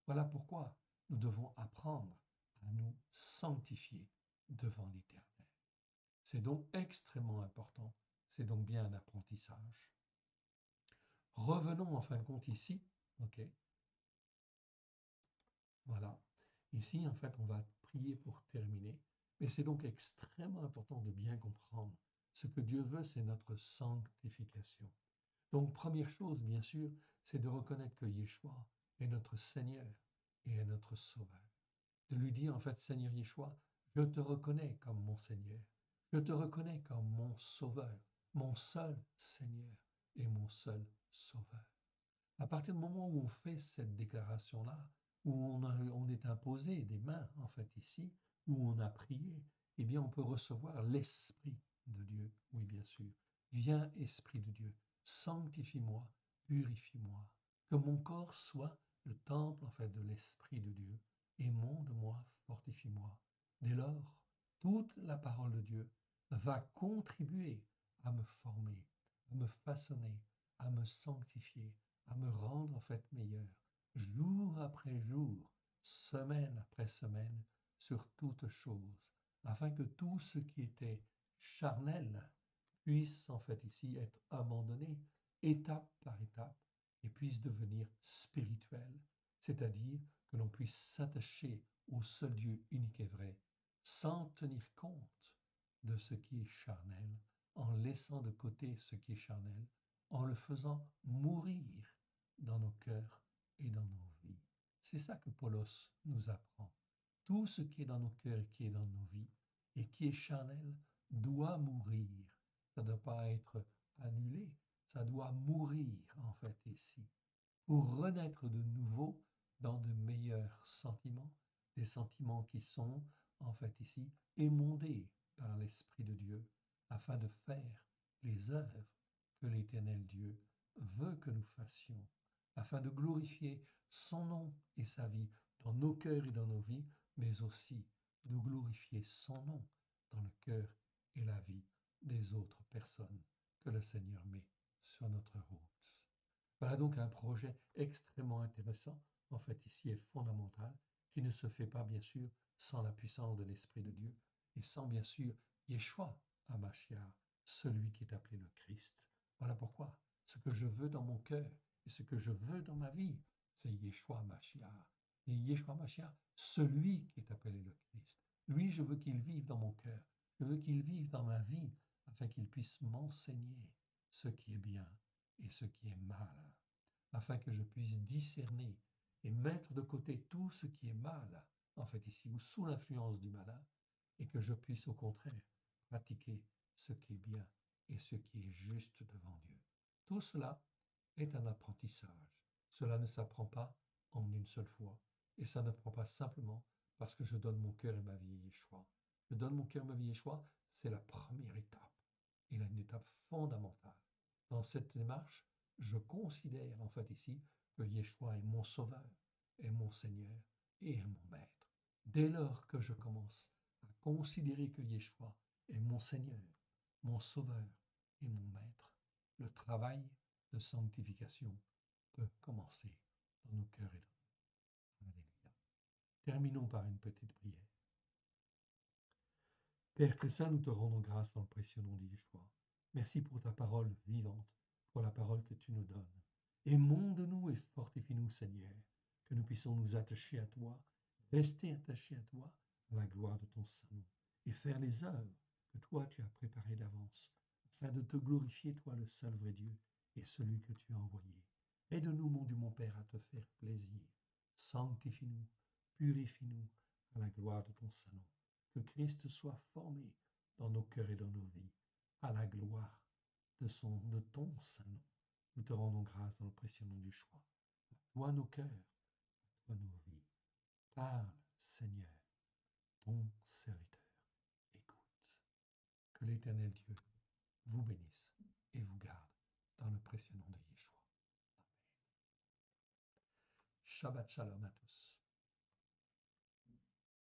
Voilà pourquoi nous devons apprendre à nous sanctifier devant l'Éternel. C'est donc extrêmement important, c'est donc bien un apprentissage. Revenons en fin de compte ici, ok, voilà. Ici, en fait, on va prier pour terminer, mais c'est donc extrêmement important de bien comprendre. Ce que Dieu veut, c'est notre sanctification. Donc, première chose, bien sûr, c'est de reconnaître que Yeshua est notre Seigneur et est notre Sauveur. De lui dire, en fait, Seigneur Yeshua, je te reconnais comme mon Seigneur. Je te reconnais comme mon Sauveur, mon seul Seigneur et mon seul Sauveur. À partir du moment où on fait cette déclaration-là, où on est imposé des mains, en fait, ici, où on a prié, eh bien, on peut recevoir l'Esprit de Dieu. Oui, bien sûr. Viens, Esprit de Dieu, sanctifie-moi, purifie-moi, que mon corps soit le temple, en fait, de l'Esprit de Dieu. Émonde-moi, fortifie-moi. Dès lors, toute la parole de Dieu va contribuer à me former, à me façonner, à me sanctifier, à me rendre en fait meilleur, jour après jour, semaine après semaine, sur toutes choses, afin que tout ce qui était charnel puisse en fait ici être abandonné étape par étape et puisse devenir spirituel, c'est-à-dire que l'on puisse s'attacher au seul Dieu unique et vrai, sans tenir compte de ce qui est charnel, en laissant de côté ce qui est charnel, en le faisant mourir dans nos cœurs et dans nos vies. C'est ça que Paulos nous apprend. Tout ce qui est dans nos cœurs et qui est dans nos vies et qui est charnel doit mourir. Ça ne doit pas être annulé, ça doit mourir en fait ici, pour renaître de nouveau dans de meilleurs sentiments, des sentiments qui sont en fait ici émondés par l'Esprit de Dieu, afin de faire les œuvres que l'Éternel Dieu veut que nous fassions, afin de glorifier son nom et sa vie dans nos cœurs et dans nos vies, mais aussi de glorifier son nom dans le cœur et la vie des autres personnes que le Seigneur met sur notre route. Voilà donc un projet extrêmement intéressant, en fait ici est fondamental, qui ne se fait pas bien sûr sans la puissance de l'Esprit de Dieu et sans bien sûr Yeshua Hamashiach, celui qui est appelé le Christ. Voilà pourquoi ce que je veux dans mon cœur et ce que je veux dans ma vie, c'est Yeshua Hamashiach. Et Yeshua Hamashiach, celui qui est appelé le Christ. Lui, je veux qu'il vive dans mon cœur. Je veux qu'il vive dans ma vie afin qu'il puisse m'enseigner ce qui est bien et ce qui est mal, afin que je puisse discerner et mettre de côté tout ce qui est mal, en fait ici, ou sous l'influence du malin, et que je puisse au contraire pratiquer ce qui est bien et ce qui est juste devant Dieu. Tout cela est un apprentissage. Cela ne s'apprend pas en une seule fois, et ça ne prend pas simplement parce que je donne mon cœur et ma vie à Yeshua. Je donne mon cœur et ma vie à Yeshua, c'est la première étape. Il a une étape fondamentale. Dans cette démarche, je considère en fait ici que Yeshua est mon sauveur, est mon Seigneur et est mon maître. Dès lors que je commence à considérer que Yeshua est mon Seigneur, mon sauveur et mon maître, le travail de sanctification peut commencer dans nos cœurs et dans Alléluia. Terminons par une petite prière. Père très saint, nous te rendons grâce dans le précieux nom de Yeshua. Merci pour ta parole vivante, pour la parole que tu nous donnes. Émonde-nous et fortifie-nous, Seigneur, que nous puissions nous attacher à toi, rester attachés à toi, à la gloire de ton Saint-Nom, et faire les œuvres que toi tu as préparées d'avance, afin de te glorifier, toi le seul vrai Dieu, et celui que tu as envoyé. Aide-nous, mon Dieu, mon Père, à te faire plaisir. Sanctifie-nous, purifie-nous, à la gloire de ton Saint-Nom. Que Christ soit formé dans nos cœurs et dans nos vies, à la gloire de ton Saint-Nom. Nous te rendons grâce dans le précieux nom du choix. À toi nos cœurs, à toi nos vies. Parle, Seigneur, ton serviteur écoute. Que l'Éternel Dieu vous bénisse et vous garde dans le précieux nom de Yeshua. Amen. Shabbat shalom à tous.